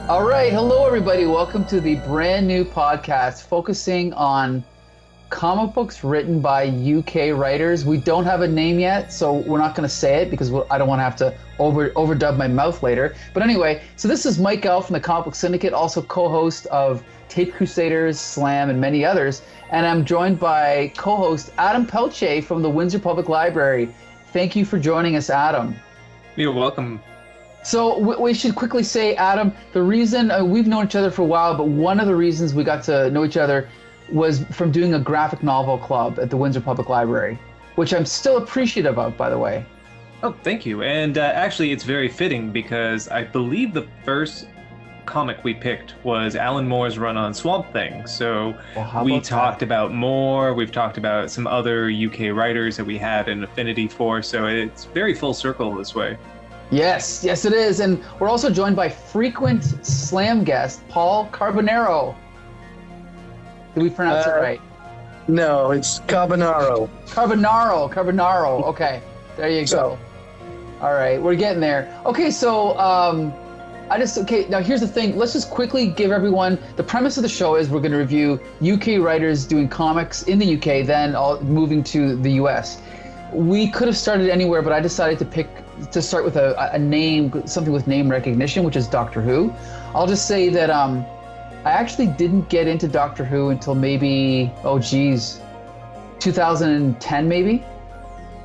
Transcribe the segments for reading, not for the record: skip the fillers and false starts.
All right. Hello, everybody. Welcome to the brand new podcast focusing on comic books written by UK writers. We don't have a name yet, so we're not going to say it because I don't want to have to overdub my mouth later. But anyway, so this is Mike L. from the Comic Book Syndicate, also co-host of Tape Crusaders, Slam, and many others. And I'm joined by co-host Adam Pelche from the Windsor Public Library. Thank you for joining us, Adam. You're welcome. So we should quickly say, Adam, the reason we've known each other for a while, but one of the reasons we got to know each other was from doing a graphic novel club at the Windsor Public Library, which I'm still appreciative of, by the way. Oh, thank you. And actually, it's very fitting because I believe the first comic we picked was Alan Moore's run on Swamp Thing. So we talked about Moore. We've talked about some other UK writers that we had an affinity for. So it's very full circle this way. Yes, it is. And we're also joined by frequent Slam guest, Paul Carbonaro. Did we pronounce it right? No, it's Carbonaro. Carbonaro. Okay, there you go. All right, we're getting there. Okay, so now here's the thing. Let's just quickly give everyone, the premise of the show is we're going to review UK writers doing comics in the UK, then moving to the US. We could have started anywhere, but I decided to start with a name, something with name recognition, which is Doctor Who. I'll just say that I actually didn't get into Doctor Who until maybe, 2010 maybe.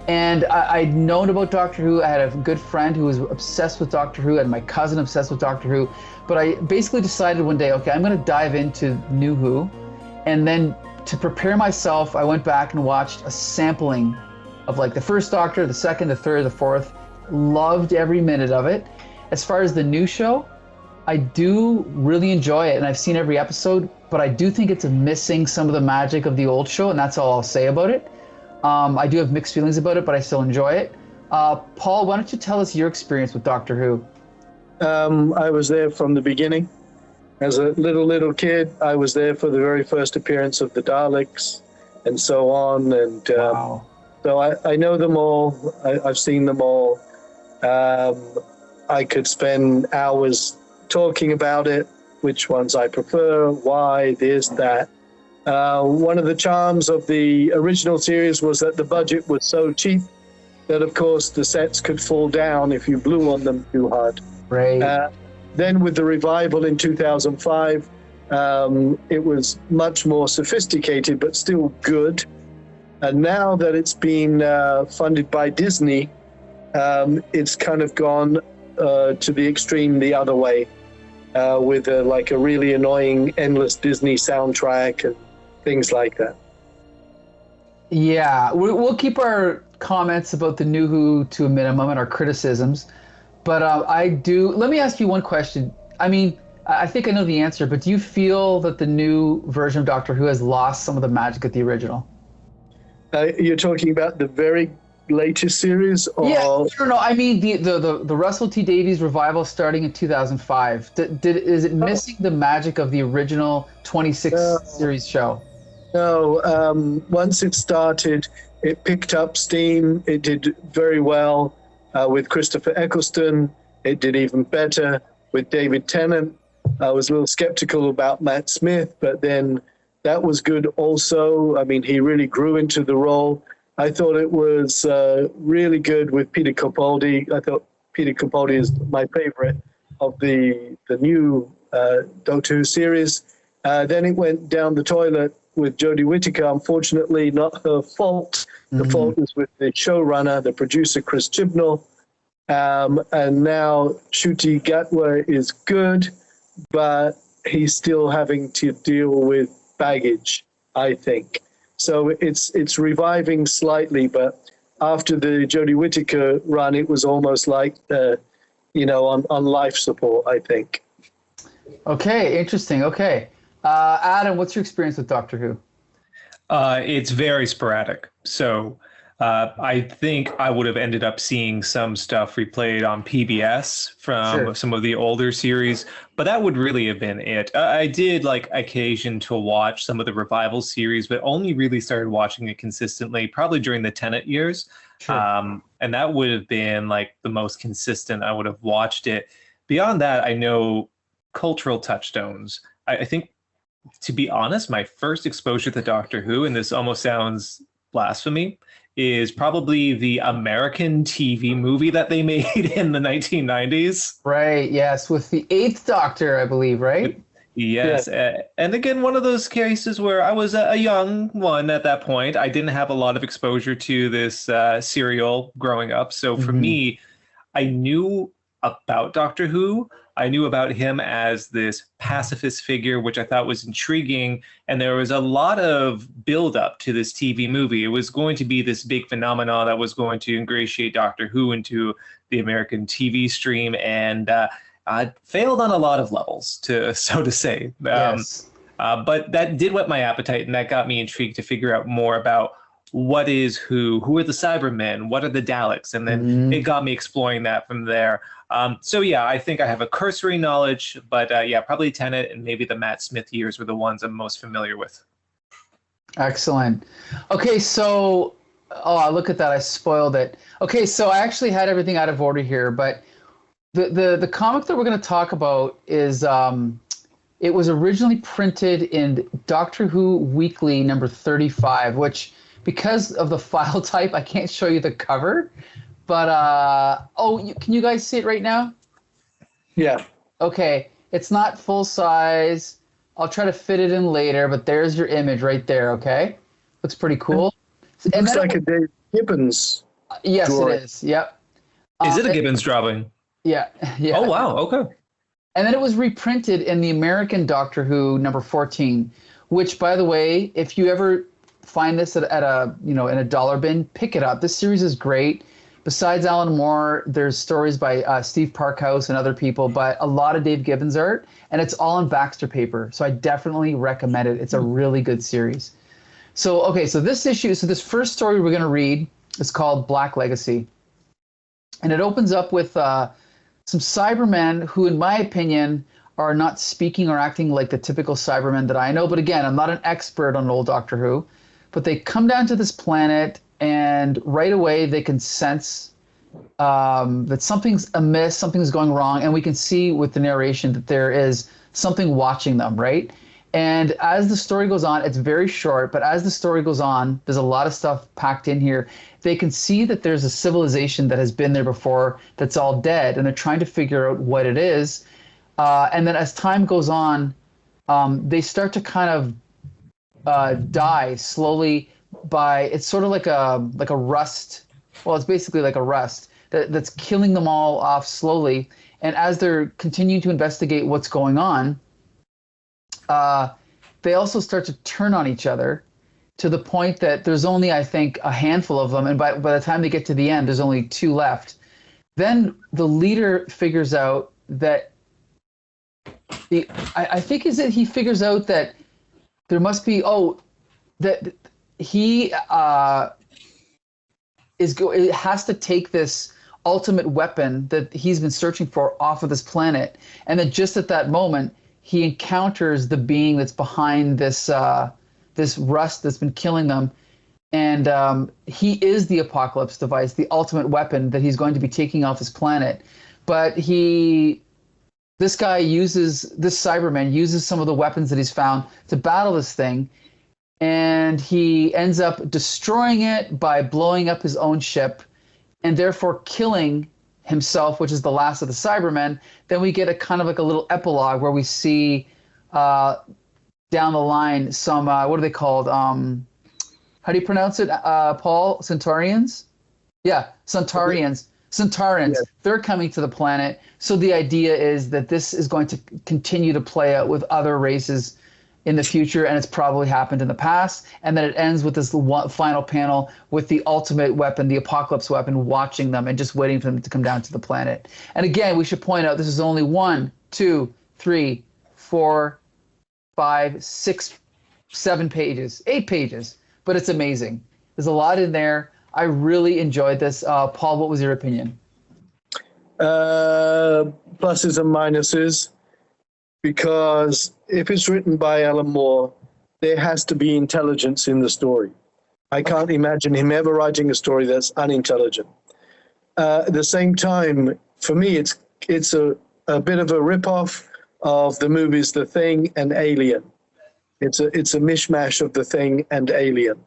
And I'd known about Doctor Who. I had a good friend who was obsessed with Doctor Who, and my cousin obsessed with Doctor Who. But I basically decided one day, okay, I'm going to dive into New Who. And then to prepare myself, I went back and watched a sampling of like the first Doctor, the second, the third, the fourth. Loved every minute of it. As far as the new show, I do really enjoy it, and I've seen every episode, but I do think it's missing some of the magic of the old show, and that's all I'll say about it. I do have mixed feelings about it, but I still enjoy it. Paul, why don't you tell us your experience with Doctor Who? I was there from the beginning. As a little kid, I was there for the very first appearance of the Daleks and so on. And Wow. So I know them all. I've seen them all. I could spend hours talking about it, which ones I prefer, why, this, that. One of the charms of the original series was that the budget was so cheap that, of course, the sets could fall down if you blew on them too hard. Right. Then with the revival in 2005, it was much more sophisticated, but still good. And now that it's been funded by Disney, it's kind of gone to the extreme the other way, with like a really annoying endless Disney soundtrack and things like that. Yeah, we'll keep our comments about the New Who to a minimum and our criticisms. But let me ask you one question. I mean, I think I know the answer, but do you feel that the new version of Doctor Who has lost some of the magic of the original? You're talking about the very latest series? Or... Yeah, no. I mean the Russell T Davies revival starting in 2005. Is it missing the magic of the original 26 series show? No. Once it started, it picked up steam. It did very well with Christopher Eccleston. It did even better with David Tennant. I was a little skeptical about Matt Smith, but then that was good also. I mean, he really grew into the role. I thought it was really good with Peter Capaldi. I thought Peter Capaldi is my favorite of the new Doctor Who series. Then it went down the toilet with Jodie Whittaker. Unfortunately, not her fault. The fault was with the showrunner, the producer, Chris Chibnall. And now Ncuti Gatwa is good, but he's still having to deal with baggage, I think. So it's reviving slightly, but after the Jodie Whittaker run, it was almost like, on life support, I think. Okay, interesting. Okay. Adam, what's your experience with Doctor Who? It's very sporadic. So I think I would have ended up seeing some stuff replayed on PBS from some of the older series, but that would really have been it. I did like occasion to watch some of the revival series, but only really started watching it consistently probably during the Tennant years. Sure. And that would have been like the most consistent I would have watched it. Beyond that, I know cultural touchstones. I think, to be honest, my first exposure to Doctor Who, and this almost sounds blasphemy, is probably the American TV movie that they made in the 1990s. Right, yes, with the Eighth Doctor, I believe, right? Yes. Yeah. And again, one of those cases where I was a young one at that point. I didn't have a lot of exposure to this serial growing up. So for me, I knew about Doctor Who. I knew about him as this pacifist figure, which I thought was intriguing. And there was a lot of buildup to this TV movie. It was going to be this big phenomenon that was going to ingratiate Doctor Who into the American TV stream. And failed on a lot of levels, so to say. Yes. But that did whet my appetite, and that got me intrigued to figure out more about what is who are the Cybermen, what are the Daleks, and then it got me exploring that from there. So yeah, I think I have a cursory knowledge, but yeah, probably Tennant and maybe the Matt Smith years were the ones I'm most familiar with. Excellent. Okay, so look at that, I spoiled it. Okay, so I actually had everything out of order here, but the comic that we're going to talk about is it was originally printed in Doctor Who Weekly number 35, which, because of the file type, I can't show you the cover. But can you guys see it right now? Yeah. Okay, it's not full size. I'll try to fit it in later, but there's your image right there. Okay, looks pretty cool. It looks like a Dave Gibbons. Yes, drawing. it is. Yep. Is it a Gibbons drawing? Yeah. Yeah. Oh wow. Okay. And then it was reprinted in the American Doctor Who number 14, which, by the way, if you ever find this at a in a dollar bin, pick it up. This series is great. Besides Alan Moore, there's stories by Steve Parkhouse and other people, but a lot of Dave Gibbons art, and it's all in Baxter paper. So I definitely recommend it. It's a really good series. So, okay, so this first story we're going to read is called Black Legacy. And it opens up with some Cybermen who, in my opinion, are not speaking or acting like the typical Cybermen that I know. But again, I'm not an expert on old Doctor Who. But they come down to this planet, and right away they can sense that something's amiss, something's going wrong, and we can see with the narration that there is something watching them, right? And as the story goes on, it's very short, but as the story goes on, there's a lot of stuff packed in here. They can see that there's a civilization that has been there before that's all dead, and they're trying to figure out what it is. And then as time goes on, they start to kind of die slowly it's sort of like a rust. Well, it's basically like a rust that's killing them all off slowly. And as they're continuing to investigate what's going on, they also start to turn on each other to the point that there's only, I think, a handful of them. And by the time they get to the end, there's only 2 left. Then the leader figures out that I think he figures out that there must be, that he has to take this ultimate weapon that he's been searching for off of this planet. And that just at that moment, he encounters the being that's behind this rust that's been killing them. And he is the apocalypse device, the ultimate weapon that he's going to be taking off his planet. But this Cyberman uses some of the weapons that he's found to battle this thing. And he ends up destroying it by blowing up his own ship and therefore killing himself, which is the last of the Cybermen. Then we get a kind of like a little epilogue where we see down the line some, what are they called? How do you pronounce it, Paul? Centaurians? Yeah, Centaurians. Centaurans. Yeah. They're coming to the planet. So the idea is that this is going to continue to play out with other races in the future, and it's probably happened in the past. And then it ends with this final panel with the ultimate weapon, the apocalypse weapon, watching them and just waiting for them to come down to the planet. And again, we should point out this is only 1, 2, 3, 4, 5, 6, 7 pages, 8 pages, but it's amazing. There's a lot in there. I really enjoyed this. Paul, what was your opinion? Pluses and minuses. Because if it's written by Alan Moore, there has to be intelligence in the story. I can't imagine him ever writing a story that's unintelligent. At the same time, for me, it's a bit of a rip-off of the movies The Thing and Alien. It's a mishmash of The Thing and Alien.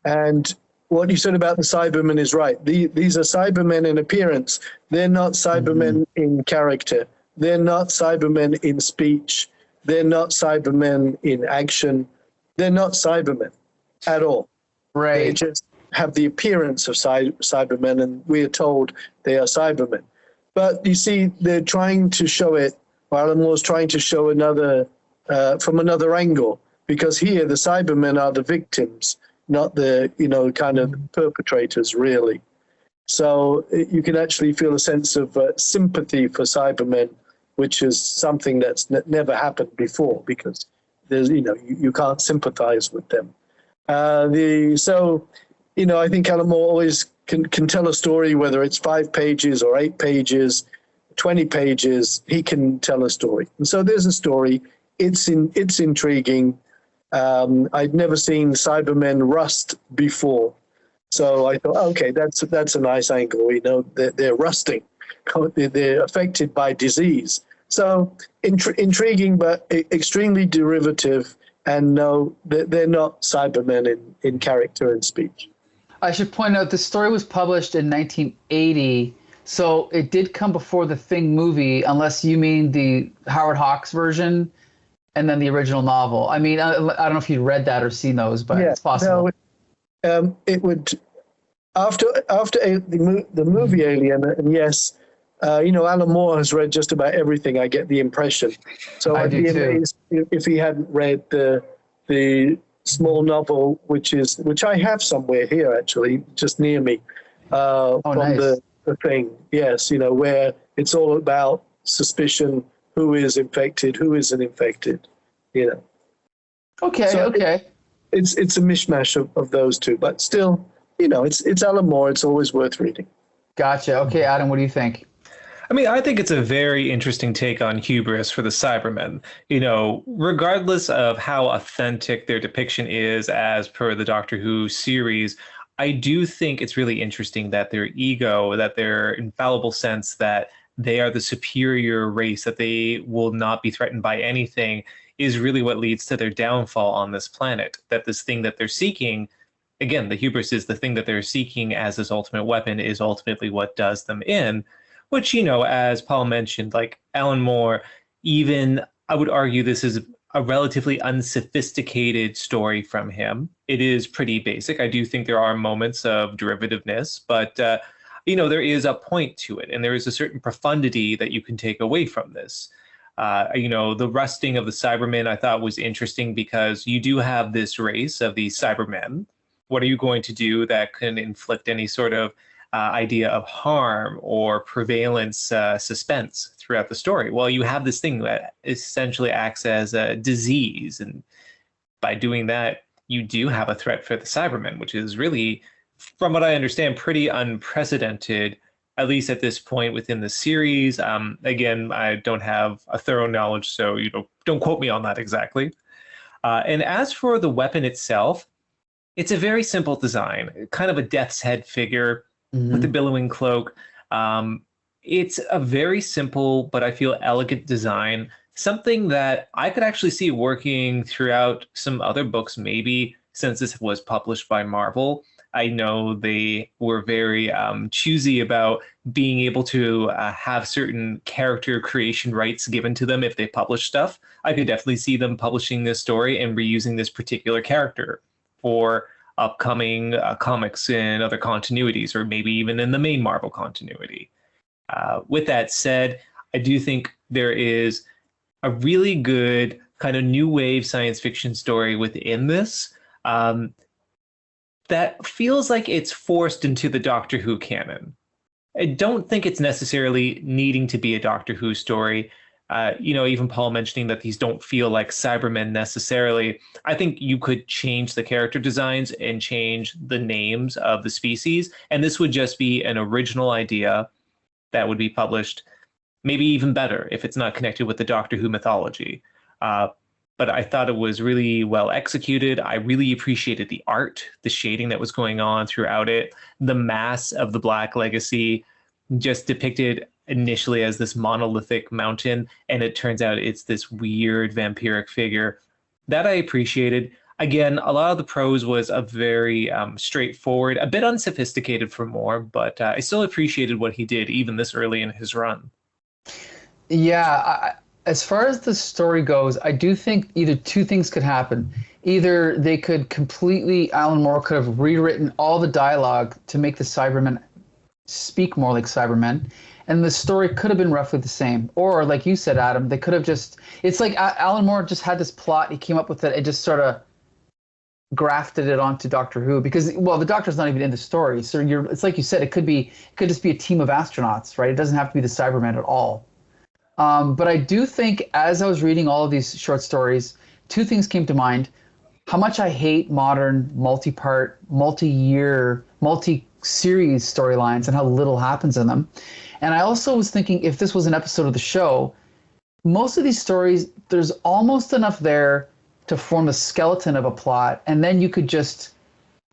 And what you said about the Cybermen is right. These are Cybermen in appearance. They're not Cybermen in character. They're not Cybermen in speech. They're not Cybermen in action. They're not Cybermen at all. Right. They just have the appearance of Cybermen, and we are told they are Cybermen. But you see, they're trying to show it, or Alan Moore's trying to show another, from another angle, because here the Cybermen are the victims, not the, kind of perpetrators, really. So you can actually feel a sense of sympathy for Cybermen, which is something that's never happened before, because there's, you can't sympathize with them. I think Alan Moore always can tell a story, whether it's 5 pages or 8 pages, 20 pages, he can tell a story. And so there's a story. It's intriguing. I'd never seen Cybermen rust before. So I thought, okay, that's a nice angle. They're rusting. They're affected by disease. So intriguing, but extremely derivative. And no, they're not Cybermen in character and speech. I should point out the story was published in 1980, so it did come before the Thing movie, unless you mean the Howard Hawks version and then the original novel. I mean, I don't know if you'd read that or seen those, but it's possible. No, it would after the movie Alien, and yes, Alan Moore has read just about everything. I get the impression. So I'd be amazed if he hadn't read the small novel, which I have somewhere here actually, just near me, from the Thing. Yes, where it's all about suspicion, who is infected, who isn't infected. Okay, so okay. It's a mishmash of those two, but still, it's Alan Moore. It's always worth reading. Gotcha. Okay, Adam, what do you think? I mean, I think it's a very interesting take on hubris for the Cybermen. Regardless of how authentic their depiction is as per the Doctor Who series, I do think it's really interesting that their ego, that their infallible sense that they are the superior race, that they will not be threatened by anything, is really what leads to their downfall on this planet. That this thing that they're seeking, again, the hubris is the thing that they're seeking as this ultimate weapon, is ultimately what does them in. Which, as Paul mentioned, like Alan Moore, even I would argue this is a relatively unsophisticated story from him. It is pretty basic. I do think there are moments of derivativeness, but, there is a point to it. And there is a certain profundity that you can take away from this. The rusting of the Cybermen I thought was interesting because you do have this race of these Cybermen. What are you going to do that can inflict any sort of idea of harm or prevalence suspense throughout the story? Well, you have this thing that essentially acts as a disease, and by doing that, you do have a threat for the Cybermen, which is really, from what I understand, pretty unprecedented, at least at this point within the series. Again, I don't have a thorough knowledge, so don't quote me on that exactly. And as for the weapon itself, it's a very simple design, kind of a death's head figure with the billowing cloak. It's a very simple, but I feel elegant design, something that I could actually see working throughout some other books, maybe, since this was published by Marvel. I know they were very choosy about being able to have certain character creation rights given to them if they publish stuff. I could definitely see them publishing this story and reusing this particular character for upcoming comics in other continuities, or maybe even in the main Marvel continuity. With that said, I do think there is a really good kind of new wave science fiction story within this that feels like it's forced into the Doctor Who canon. I don't think it's necessarily needing to be a Doctor Who story. Even Paul mentioning that these don't feel like Cybermen necessarily. I think you could change the character designs and change the names of the species, and this would just be an original idea that would be published, maybe even better if it's not connected with the Doctor Who mythology. But I thought it was really well executed. I really appreciated the art, the shading that was going on throughout it. The mass of the Black Legacy just depicted initially as this monolithic mountain, and it turns out it's this weird vampiric figure. That I appreciated. Again, a lot of the prose was a very straightforward, a bit unsophisticated for more, but I still appreciated what he did even this early in his run. Yeah, as far as the story goes, I do think either two things could happen. Either they could completely, Alan Moore could have rewritten all the dialogue to make the Cybermen speak more like Cybermen, and the story could have been roughly the same. Or, like you said, Adam, they could have just, it's like Alan Moore just had this plot, he came up with it, and just sort of grafted it onto Doctor Who, because, well, the Doctor's not even in the story. So it's like you said, it could just be a team of astronauts, right? It doesn't have to be the Cybermen at all. But I do think, as I was reading all of these short stories, two things came to mind. How much I hate modern multi-part, multi-year, multi-series storylines and how little happens in them. And I also was thinking, if this was an episode of the show, most of these stories, there's almost enough there to form the skeleton of a plot, and then you could just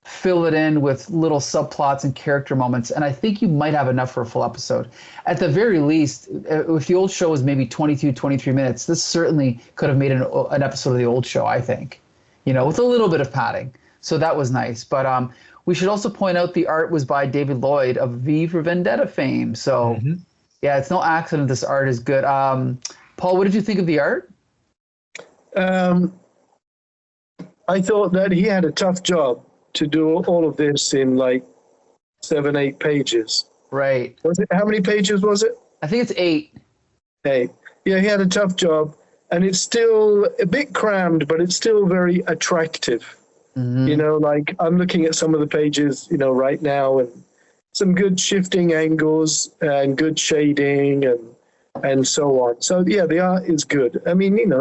fill it in with little subplots and character moments, and I think you might have enough for a full episode. At the very least, if the old show was maybe 22, 23 minutes, this certainly could have made an episode of the old show, I think, with a little bit of padding. So that was nice. But we should also point out the art was by David Lloyd of V for Vendetta fame. So, yeah, it's no accident this art is good. Paul, what did you think of the art? I thought that he had a tough job to do all of this in like 7-8 pages. Right. Was it? How many pages was it? I think it's 8. 8. Yeah, he had a tough job, and it's still a bit crammed, but it's still very attractive. Like I'm looking at some of the pages, right now, and some good shifting angles and good shading and so on. So yeah, the art is good. I mean,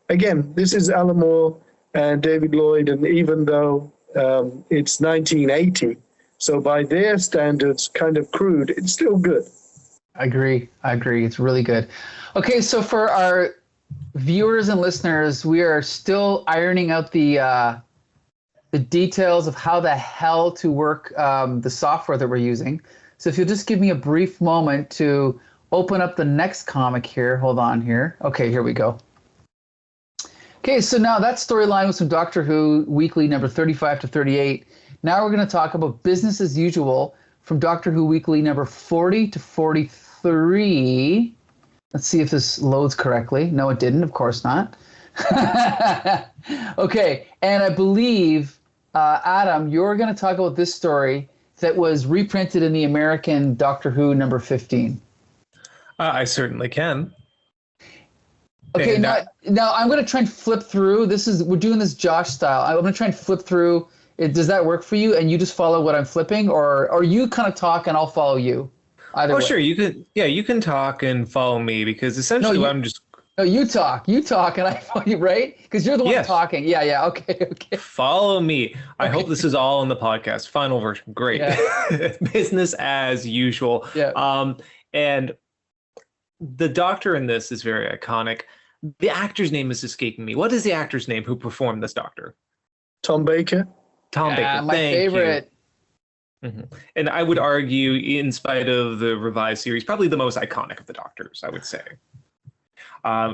again, this is Alan Moore and David Lloyd, and even though it's 1980, so by their standards, kind of crude, it's still good. I agree. It's really good. Okay, so for our viewers and listeners, we are still ironing out the details of how the hell to work the software that we're using. So if you'll just give me a brief moment to open up the next comic here. Hold on here. Okay, here we go. Okay, so now that storyline was from Doctor Who Weekly number 35 to 38. Now we're going to talk about Business as Usual from Doctor Who Weekly number 40 to 43. Let's see if this loads correctly. No, it didn't. Of course not. Okay, and I believe, Adam, you're going to talk about this story that was reprinted in the American Doctor Who number 15. I certainly can. Okay, now I'm going to try and flip through. We're doing this Josh style. I'm going to try and flip through. Does that work for you? And you just follow what I'm flipping, or you kind of talk and I'll follow you? Either way. Sure. You can. Yeah, you can talk and follow me, because essentially I'm just. No, you talk, and I follow you, right? Because you're the one talking. Yeah. Okay. Follow me. I hope this is all in the podcast. Final version. Great. Yeah. Business as usual. Yeah. And the Doctor in this is very iconic. The actor's name is escaping me. What is the actor's name who performed this Doctor? Tom Baker. Baker. My favorite. And I would argue, in spite of the revised series, probably the most iconic of the Doctors, I would say.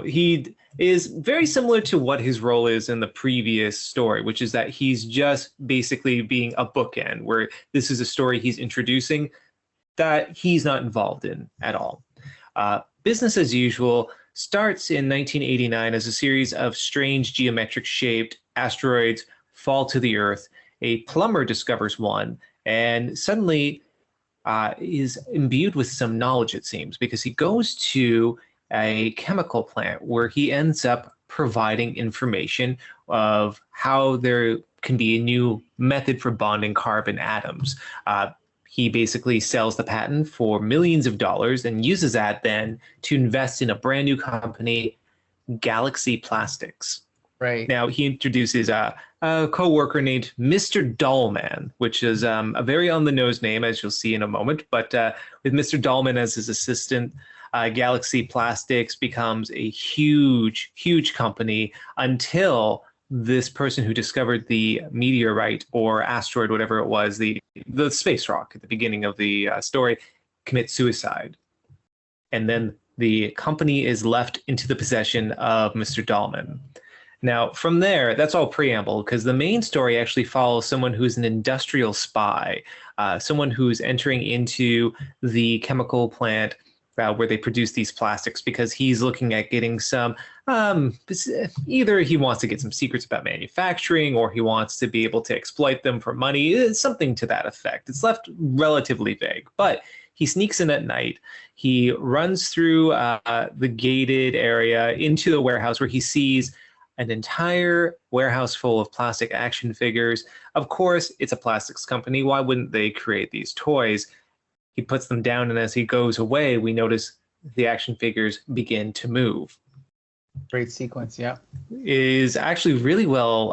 He is very similar to what his role is in the previous story, which is that he's just basically being a bookend, where this is a story he's introducing that he's not involved in at all. Business as Usual starts in 1989 as a series of strange geometric-shaped asteroids fall to the Earth. A plumber discovers one and suddenly is imbued with some knowledge, it seems, because he goes to a chemical plant where he ends up providing information of how there can be a new method for bonding carbon atoms. He basically sells the patent for millions of dollars and uses that then to invest in a brand new company, Galaxy Plastics. Right. Now, he introduces a co-worker named Mr. Dollman, which is a very on-the-nose name, as you'll see in a moment. But with Mr. Dollman as his assistant, Galaxy Plastics becomes a huge, huge company until this person who discovered the meteorite or asteroid, whatever it was, the space rock at the beginning of the story, commits suicide. and then the company is left into the possession of Mr. Dahlman. Now, from there, that's all preamble, because the main story actually follows someone who's an industrial spy, someone who's entering into the chemical plant where they produce these plastics, because he's looking at getting some, either he wants to get some secrets about manufacturing, or he wants to be able to exploit them for money. It's something to that effect. It's left relatively vague, but he sneaks in at night. He runs through the gated area into the warehouse, where he sees an entire warehouse full of plastic action figures. Of course, it's a plastics company. Why wouldn't they create these toys? He puts them down, and as he goes away, we notice the action figures begin to move. Great sequence, yeah. Is actually really well,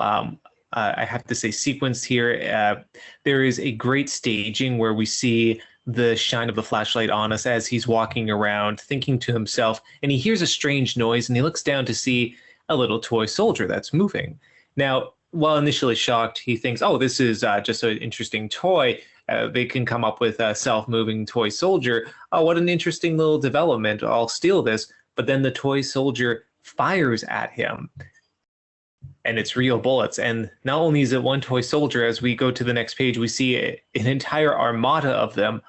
I have to say, sequenced here. There is a great staging where we see the shine of the flashlight on us as he's walking around, thinking to himself, and he hears a strange noise, and he looks down to see a little toy soldier that's moving. Now, while initially shocked, he thinks, oh, this is just an interesting toy. They can come up with a self-moving toy soldier. Oh, what an interesting little development. I'll steal this. But then the toy soldier fires at him, and it's real bullets. And not only is it one toy soldier, as we go to the next page, we see an entire armada of them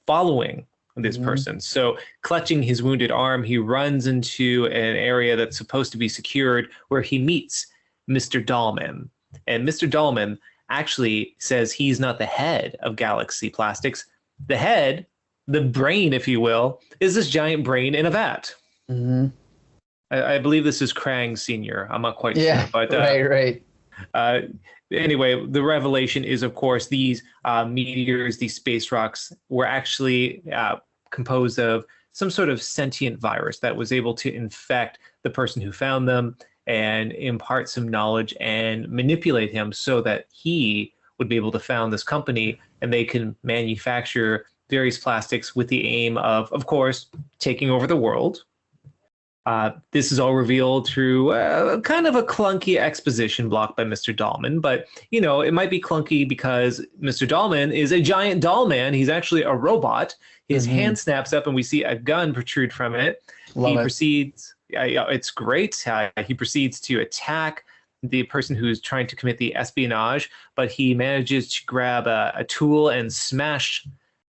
following this person. So clutching his wounded arm, he runs into an area that's supposed to be secured, where he meets Mr. Dahlman. And Mr. Dahlman actually says he's not the head of Galaxy Plastics. The head, the brain, if you will, is this giant brain in a vat. I believe this is Krang Sr. I'm not quite sure. But, right. Anyway, the revelation is, of course, these meteors, these space rocks, were actually composed of some sort of sentient virus that was able to infect the person who found them and impart some knowledge and manipulate him so that he would be able to found this company, and they can manufacture various plastics with the aim of course, taking over the world. This is all revealed through kind of a clunky exposition block by Mr. Dahlman, but you know, it might be clunky because Mr. Dahlman is a giant doll man. He's actually a robot. His hand snaps up, and we see a gun protrude from it. Proceeds. It's great. He proceeds to attack the person who's trying to commit the espionage, but he manages to grab a tool and smash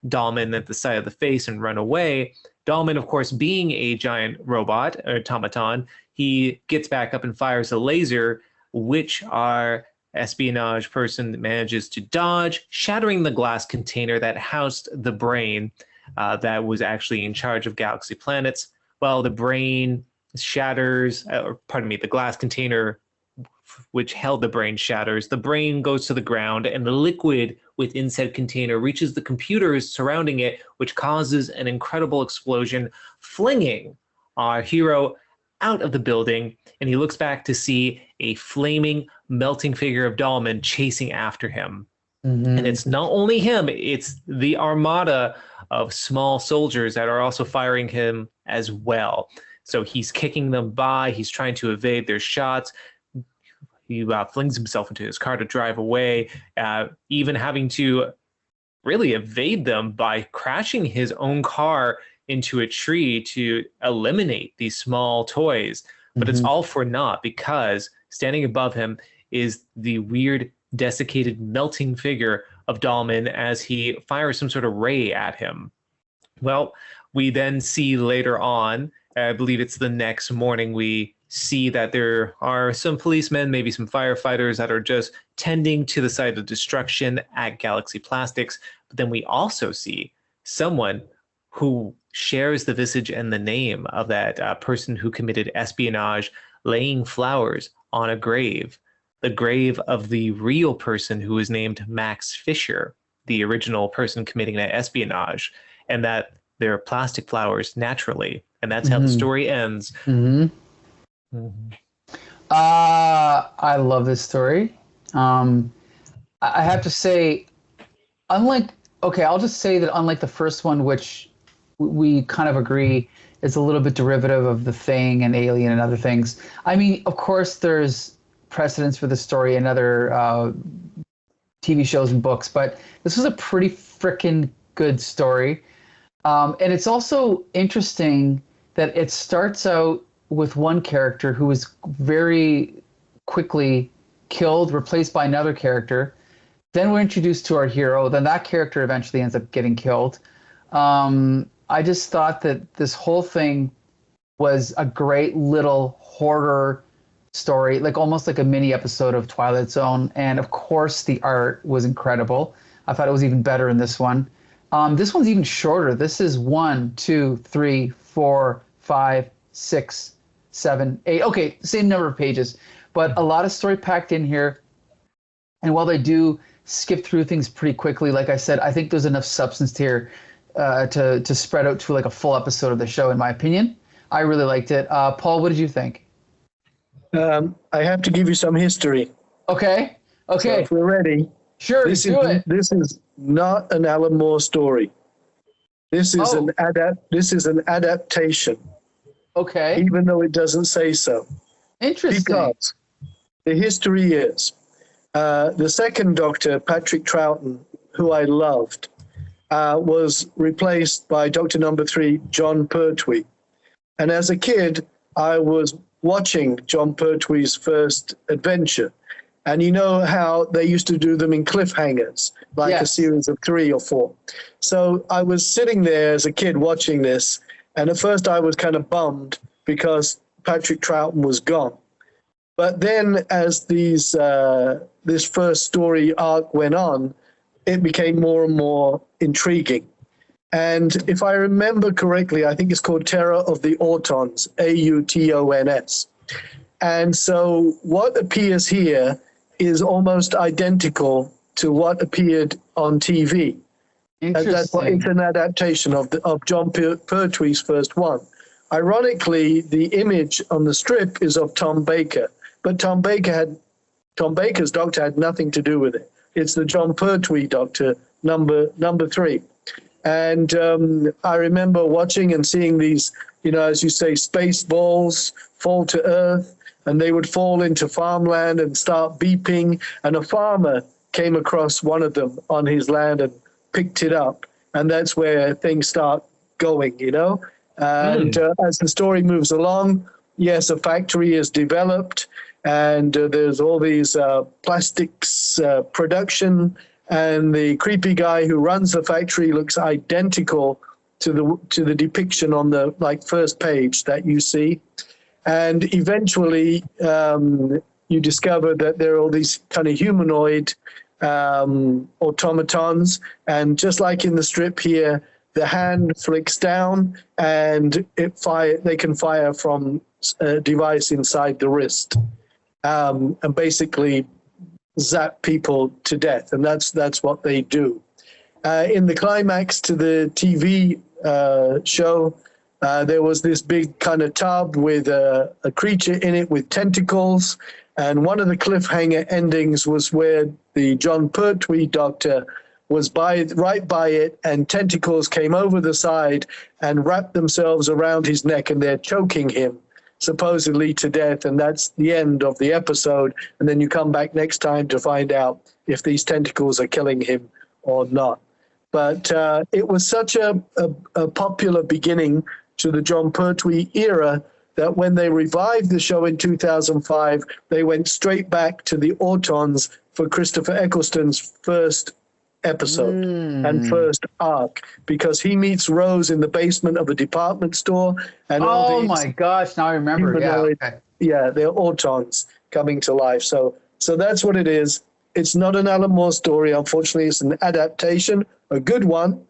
Dahlman at the side of the face and run away. Dahlman, of course, being a giant robot, automaton, he gets back up and fires a laser, which our espionage person manages to dodge, shattering the glass container that housed the brain that was actually in charge of Galaxy Planets. Well, the brain shatters, the glass container which held the brain shatters. The brain goes to the ground, and the liquid within said container reaches the computers surrounding it, which causes an incredible explosion, flinging our hero out of the building. And he looks back to see a flaming, melting figure of Dahlman chasing after him. And it's not only him, it's the armada of small soldiers that are also firing him as well. So he's kicking them by, he's trying to evade their shots. He flings himself into his car to drive away, even having to really evade them by crashing his own car into a tree to eliminate these small toys. But it's all for naught, because standing above him is the weird, desiccated, melting figure of Dahlman as he fires some sort of ray at him. Well, we then see later on, I believe it's the next morning, we see that there are some policemen, maybe some firefighters that are just tending to the site of destruction at Galaxy Plastics. But then we also see someone who shares the visage and the name of that person who committed espionage, laying flowers on a grave, the grave of the real person who was named Max Fisher, the original person committing that espionage, and that they're plastic flowers naturally. And that's how the story ends. I love this story. I have to say, I'll just say that unlike the first one, which we kind of agree is a little bit derivative of The Thing and Alien and other things. I mean, of course, there's precedence for the story in other TV shows and books, but this was a pretty freaking good story. And it's also interesting that it starts out with one character who is very quickly killed, replaced by another character. Then we're introduced to our hero. Then that character eventually ends up getting killed. I just thought that this whole thing was a great little horror story, like almost like a mini episode of Twilight Zone. And of course, the art was incredible. I thought it was even better in this one. This one's even shorter. This is 1, 2, 3, 4, 5, 6, 7, 8. Okay, same number of pages, but a lot of story packed in here. And while they do skip through things pretty quickly, like I said, I think there's enough substance here to spread out to like a full episode of the show, in my opinion. I really liked it. Paul, what did you think? I have to give you some history. Okay. So if we're ready. Sure, this do it. This is not an Alan Moore story. This is an adaptation. Okay. Even though it doesn't say so. Interesting. Because the history is the second Doctor, Patrick Troughton, who I loved, was replaced by Doctor Number 3, John Pertwee. And as a kid, I was watching John Pertwee's first adventure. And you know how they used to do them in cliffhangers, like a series of 3 or 4. So I was sitting there as a kid watching this, and at first I was kind of bummed because Patrick Troughton was gone. But then as this first story arc went on, it became more and more intriguing. And if I remember correctly, I think it's called Terror of the Autons, Autons. And so what appears here is almost identical to what appeared on TV. Interesting. That's why it's an adaptation of John Pertwee's first one. Ironically, the image on the strip is of Tom Baker, but Tom Baker's Doctor had nothing to do with it. It's the John Pertwee Doctor, number 3. And I remember watching and seeing these, as you say, space balls fall to Earth, and they would fall into farmland and start beeping. And a farmer came across one of them on his land and picked it up. And that's where things start going, And as the story moves along, yes, a factory is developed, and there's all these plastics production. And the creepy guy who runs the factory looks identical to the depiction on the first page that you see. And eventually you discover that there are all these kind of humanoid automatons. And just like in the strip here, the hand flicks down and they can fire from a device inside the wrist and basically zap people to death. And that's what they do. In the climax to the TV show, there was this big kind of tub with a creature in it with tentacles. And one of the cliffhanger endings was where the John Pertwee Doctor was right by it, and tentacles came over the side and wrapped themselves around his neck, and they're choking him, supposedly to death. And that's the end of the episode. And then you come back next time to find out if these tentacles are killing him or not. But it was such a popular beginning to the John Pertwee era that when they revived the show in 2005, they went straight back to the Autons for Christopher Eccleston's first episode and first arc, because he meets Rose in the basement of a department store. And my gosh, now I remember. They're Autons coming to life. So that's what it is. It's not an Alan Moore story, unfortunately. It's an adaptation, a good one.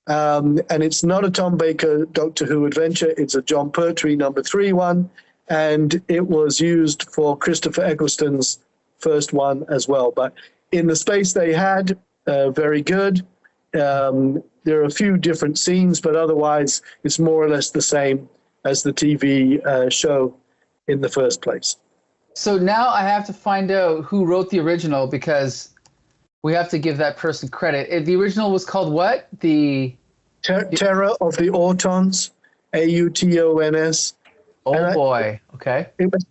And it's not a Tom Baker Doctor Who adventure. It's a John Pertwee number 3 one. And it was used for Christopher Eccleston's first one as well. But in the space they had, very good. There are a few different scenes, but otherwise it's more or less the same as the TV show in the first place. So now I have to find out who wrote the original, because we have to give that person credit. The original was called what? The Terror of the Autons, Autons. Oh boy. Okay. It was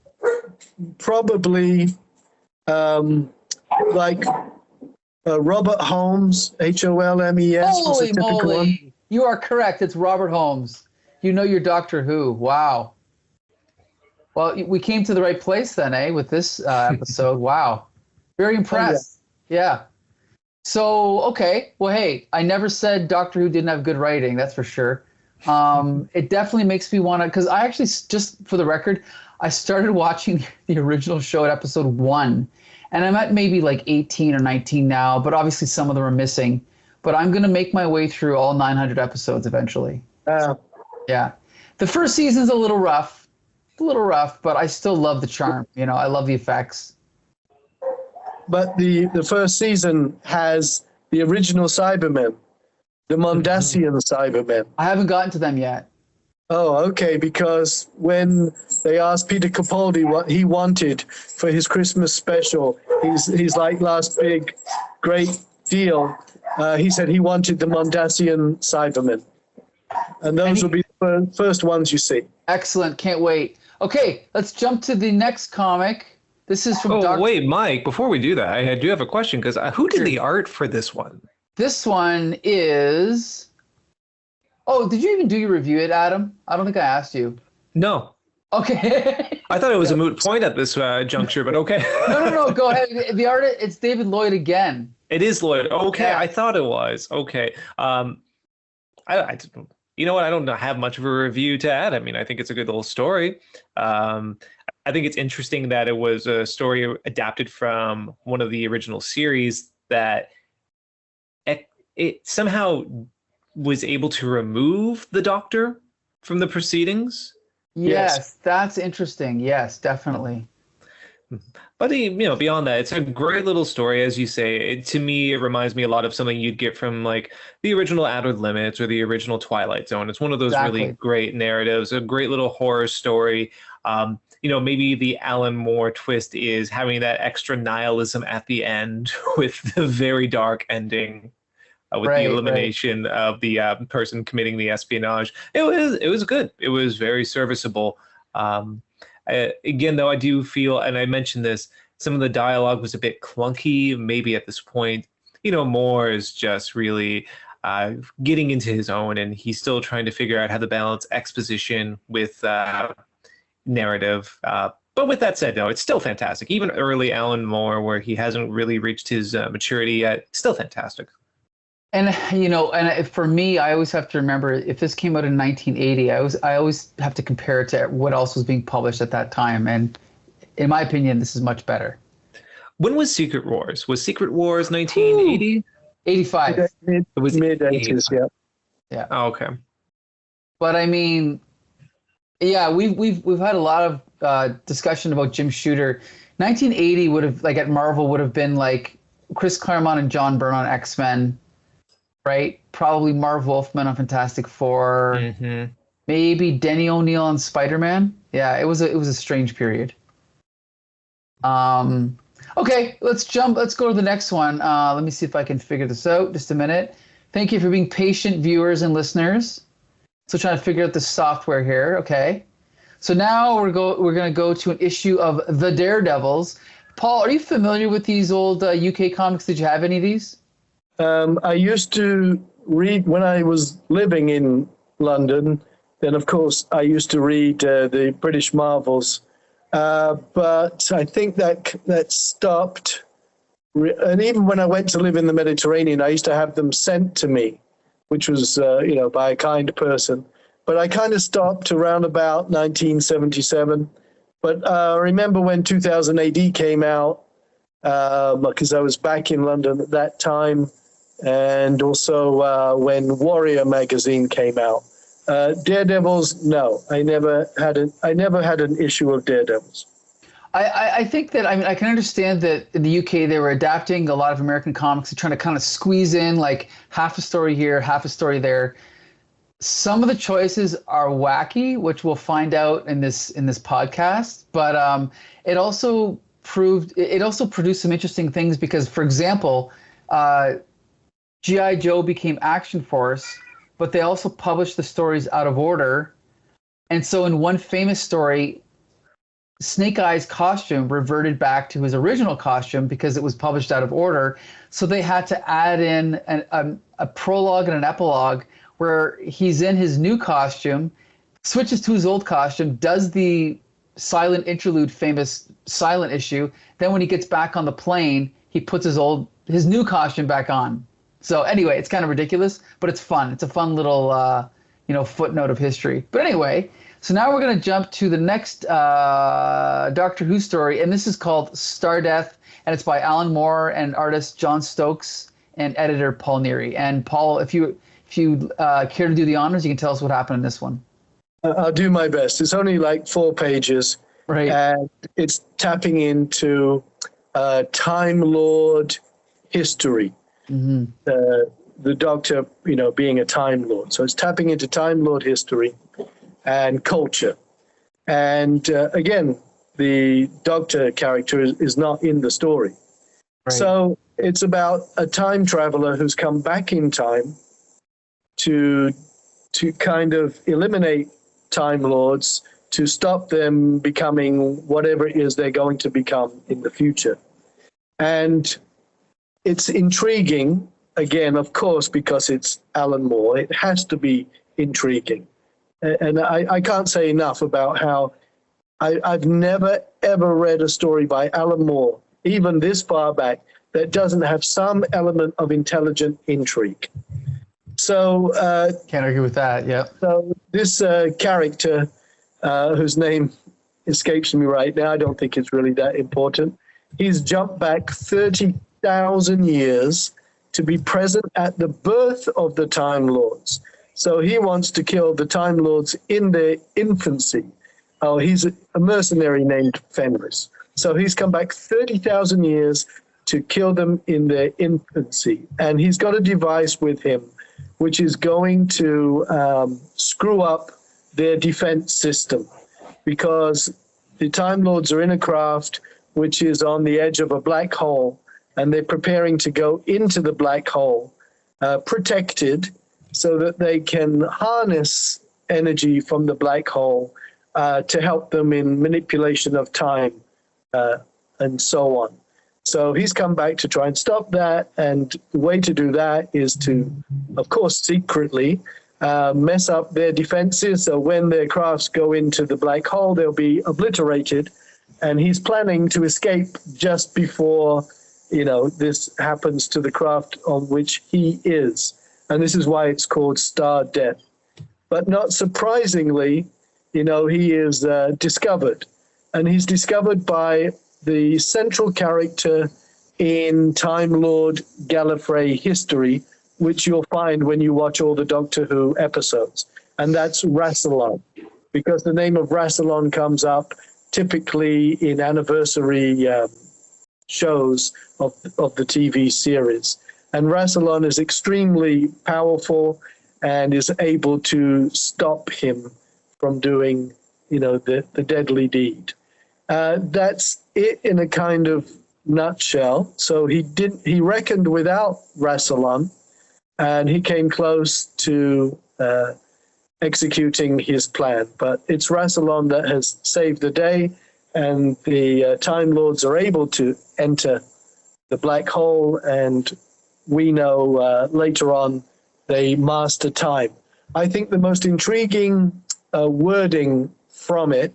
probably like Robert Holmes, Holmes. Holy was a typical moly. one. You are correct. It's Robert Holmes. You know your Doctor Who. Wow. Well, we came to the right place then, with this episode. Wow. Very impressed. Yeah. So, okay. Well, hey, I never said Doctor Who didn't have good writing. That's for sure. It definitely makes me want to, because I actually, just for the record, I started watching the original show at episode 1. And I'm at maybe like 18 or 19 now, but obviously some of them are missing. But I'm going to make my way through all 900 episodes eventually. Yeah. The first season's a little rough, but I still love the charm. You know, I love the effects. But the first season has the original Cybermen, the Mondasian Cybermen. I haven't gotten to them yet. Oh, okay, because when they asked Peter Capaldi what he wanted for his Christmas special, he's like last big, great deal, he said he wanted the Mondasian Cybermen. And those will be the first ones you see. Excellent, can't wait. Okay, let's jump to the next comic. This is from wait, Mike, before we do that, I do have a question, because who did the art for this one? This one is... Oh, did you even do your review it, Adam? I don't think I asked you. No. Okay. I thought it was a moot point at this juncture, but okay. No, go ahead. The art, it's David Lloyd again. It is Lloyd. Okay, Yeah. I thought it was. Okay. I you know what? I don't have much of a review to add. I mean, I think it's a good little story. I think it's interesting that it was a story adapted from one of the original series that it somehow was able to remove the Doctor from the proceedings. Yes, that's interesting. Yes, definitely. But beyond that, it's a great little story, as you say. To me, it reminds me a lot of something you'd get from like the original Outer Limits or the original Twilight Zone. It's one of those really great narratives, a great little horror story. Maybe the Alan Moore twist is having that extra nihilism at the end with the very dark ending. With the elimination of the person committing the espionage. It was good. It was very serviceable. Again, though, I do feel, and I mentioned this, some of the dialogue was a bit clunky. Maybe at this point, Moore is just really getting into his own, and he's still trying to figure out how to balance exposition with narrative. But with that said, no, it's still fantastic. Even early Alan Moore, where he hasn't really reached his maturity yet, still fantastic. And for me, I always have to remember, if this came out in 1980, I always have to compare it to what else was being published at that time. And in my opinion, this is much better. When was Secret Wars? Was Secret Wars 1980? 85. It was mid-80s, yeah. Yeah. Oh, okay. But I mean, yeah, we've had a lot of discussion about Jim Shooter. 1980 would have, like at Marvel, would have been like Chris Claremont and John Byrne on X-Men. Right? Probably Marv Wolfman on Fantastic Four. Mm-hmm. Maybe Denny O'Neil on Spider-Man. Yeah, it was a strange period. Okay, let's go to the next one. Let me see if I can figure this out. Just a minute. Thank you for being patient, viewers and listeners. So trying to figure out the software here. Okay. So now we're going to go to an issue of The Daredevils. Paul, are you familiar with these old UK comics? Did you have any of these? I used to read when I was living in London. Then, of course, I used to read the British Marvels. But I think that stopped. And even when I went to live in the Mediterranean, I used to have them sent to me, which was, by a kind person. But I kind of stopped around about 1977. But I remember when 2000 AD came out, because I was back in London at that time. And also when Warrior magazine came out. Daredevils, no, I never had an issue of Daredevils. I think that, I can understand that in the UK they were adapting a lot of American comics and trying to kind of squeeze in like half a story here, half a story there. Some of the choices are wacky, which we'll find out in this podcast. But it also produced some interesting things because, for example, G.I. Joe became Action Force, but they also published the stories out of order. And so in one famous story, Snake Eye's costume reverted back to his original costume because it was published out of order. So they had to add in a prologue and an epilogue where he's in his new costume, switches to his old costume, does the silent interlude, famous silent issue. Then when he gets back on the plane, he puts his new costume back on. So anyway, it's kind of ridiculous, but it's fun. It's a fun little, footnote of history. But anyway, so now we're going to jump to the next Doctor Who story, and this is called Star Death, and it's by Alan Moore and artist John Stokes and editor Paul Neary. And Paul, if you care to do the honors, you can tell us what happened in this one. I'll do my best. It's only like 4 pages, right? And it's tapping into Time Lord history. Mm-hmm. The Doctor, being a Time Lord. So it's tapping into Time Lord history and culture. And again, the Doctor character is not in the story. Right. So it's about a time traveler who's come back in time to kind of eliminate Time Lords, to stop them becoming whatever it is they're going to become in the future. And it's intriguing, again, of course, because it's Alan Moore. It has to be intriguing. And I can't say enough about how I've never, ever read a story by Alan Moore, even this far back, that doesn't have some element of intelligent intrigue. So can't argue with that. Yeah. So this character, whose name escapes me right now, I don't think it's really that important. He's jumped back 30,000 years to be present at the birth of the Time Lords. So he wants to kill the Time Lords in their infancy. Oh, he's a mercenary named Fenris. So he's come back 30,000 years to kill them in their infancy. And he's got a device with him which is going to screw up their defense system, because the Time Lords are in a craft which is on the edge of a black hole, and they're preparing to go into the black hole, protected, so that they can harness energy from the black hole to help them in manipulation of time and so on. So he's come back to try and stop that, and the way to do that is to, of course, secretly mess up their defenses, so when their crafts go into the black hole, they'll be obliterated, and he's planning to escape just before, this happens to the craft on which he is. And this is why it's called Star Death. But not surprisingly, he is discovered, and he's discovered by the central character in Time Lord Gallifrey history, which you'll find when you watch all the Doctor Who episodes, and that's Rassilon, because the name of Rassilon comes up typically in anniversary shows of the TV series. And Rassilon is extremely powerful and is able to stop him from doing, the deadly deed. That's it in a kind of nutshell. So he reckoned without Rassilon, and he came close to executing his plan. But it's Rassilon that has saved the day, and the Time Lords are able to enter the black hole, and we know later on they master time. I think the most intriguing wording from it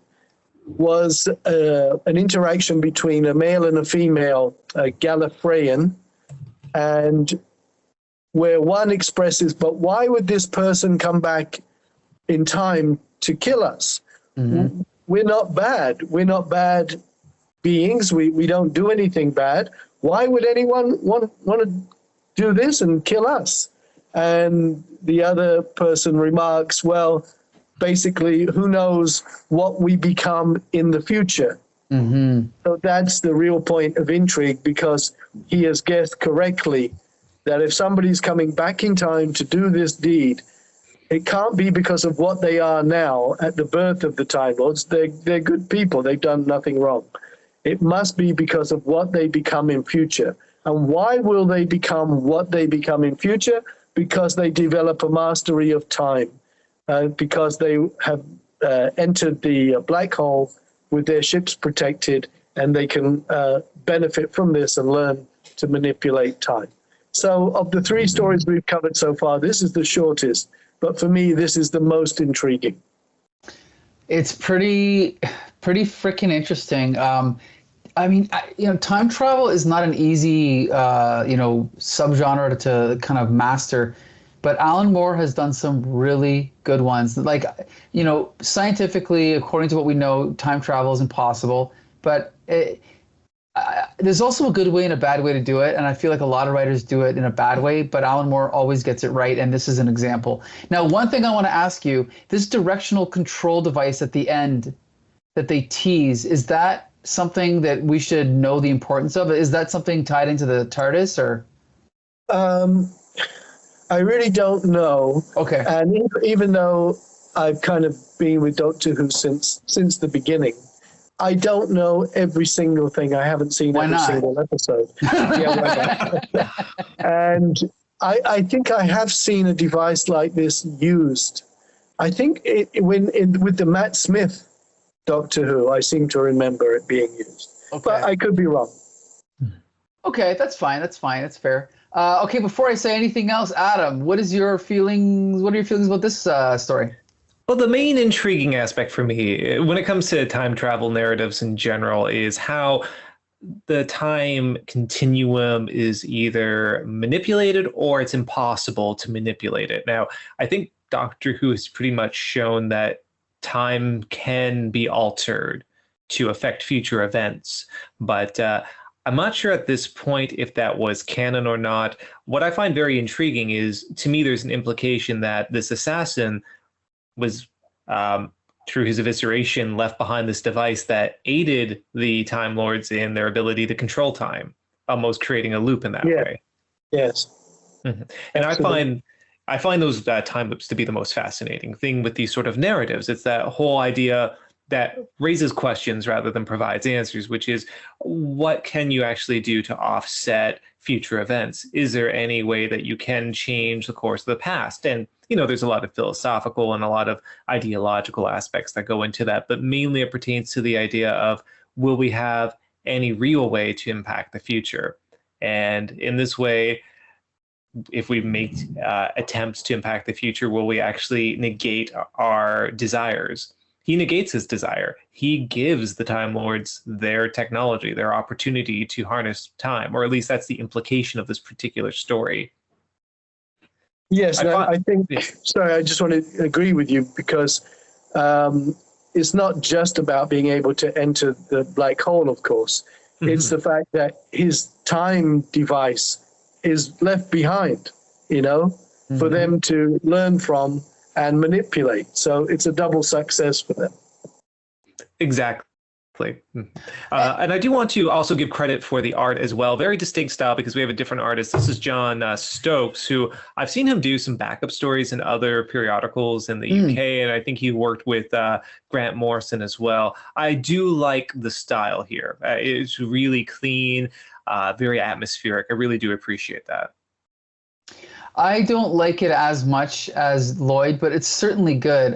was an interaction between a male and a female Gallifreyan, and where one expresses, but why would this person come back in time to kill us? Mm-hmm. We're not bad. We're not bad beings. We don't do anything bad. Why would anyone want to do this and kill us? And the other person remarks, well, basically, who knows what we become in the future? Mm-hmm. So that's the real point of intrigue, because he has guessed correctly that if somebody's coming back in time to do this deed, it can't be because of what they are now at the birth of the Time Lords. They're good people. They've done nothing wrong. It must be because of what they become in future. And why will they become what they become in future? Because they develop a mastery of time. Because they have entered the black hole with their ships protected, and they can benefit from this and learn to manipulate time. So of the 3 stories we've covered so far, this is the shortest, but for me, this is the most intriguing. It's pretty freaking interesting. I mean, time travel is not an easy, subgenre to kind of master, but Alan Moore has done some really good ones. Like, scientifically, according to what we know, time travel is impossible, but there's also a good way and a bad way to do it, and I feel like a lot of writers do it in a bad way, but Alan Moore always gets it right, and this is an example. Now, one thing I want to ask you, this directional control device at the end that they tease, is that something that we should know the importance of? Is that something tied into the TARDIS, or? I really don't know. Okay. And even though I've kind of been with Doctor Who since the beginning, I don't know every single thing. I haven't seen every single episode. Yeah, why not? And I think I have seen a device like this used. I think with the Matt Smith Doctor Who, I seem to remember it being used. Okay. But I could be wrong. Okay, that's fine. That's fair. Okay, before I say anything else, Adam, what are your feelings about this story? Well, the main intriguing aspect for me when it comes to time travel narratives in general is how the time continuum is either manipulated or it's impossible to manipulate it. Now, I think Doctor Who has pretty much shown that time can be altered to affect future events, but I'm not sure at this point if that was canon or not. What I find very intriguing is, to me, there's an implication that this assassin was, through his evisceration, left behind this device that aided the Time Lords in their ability to control time, almost creating a loop in that way. Yes. Mm-hmm. And I find those time loops to be the most fascinating thing with these sort of narratives. It's that whole idea that raises questions rather than provides answers, which is, what can you actually do to offset future events? Is there any way that you can change the course of the past? And, there's a lot of philosophical and a lot of ideological aspects that go into that, but mainly it pertains to the idea of, will we have any real way to impact the future? And in this way, if we make attempts to impact the future, will we actually negate our desires? He negates his desire. He gives the Time Lords their technology, their opportunity to harness time, or at least that's the implication of this particular story. Yes, I think, sorry, I just want to agree with you, because it's not just about being able to enter the black hole, of course. Mm-hmm. It's the fact that his time device is left behind, mm-hmm. for them to learn from and manipulate. So it's a double success for them. Exactly. And I do want to also give credit for the art as well. Very distinct style, because we have a different artist. This is John Stokes, who I've seen him do some backup stories in other periodicals in the UK, and I think he worked with Grant Morrison as well. I do like the style here. It's really clean, very atmospheric. I really do appreciate that. I don't like it as much as Lloyd, but it's certainly good.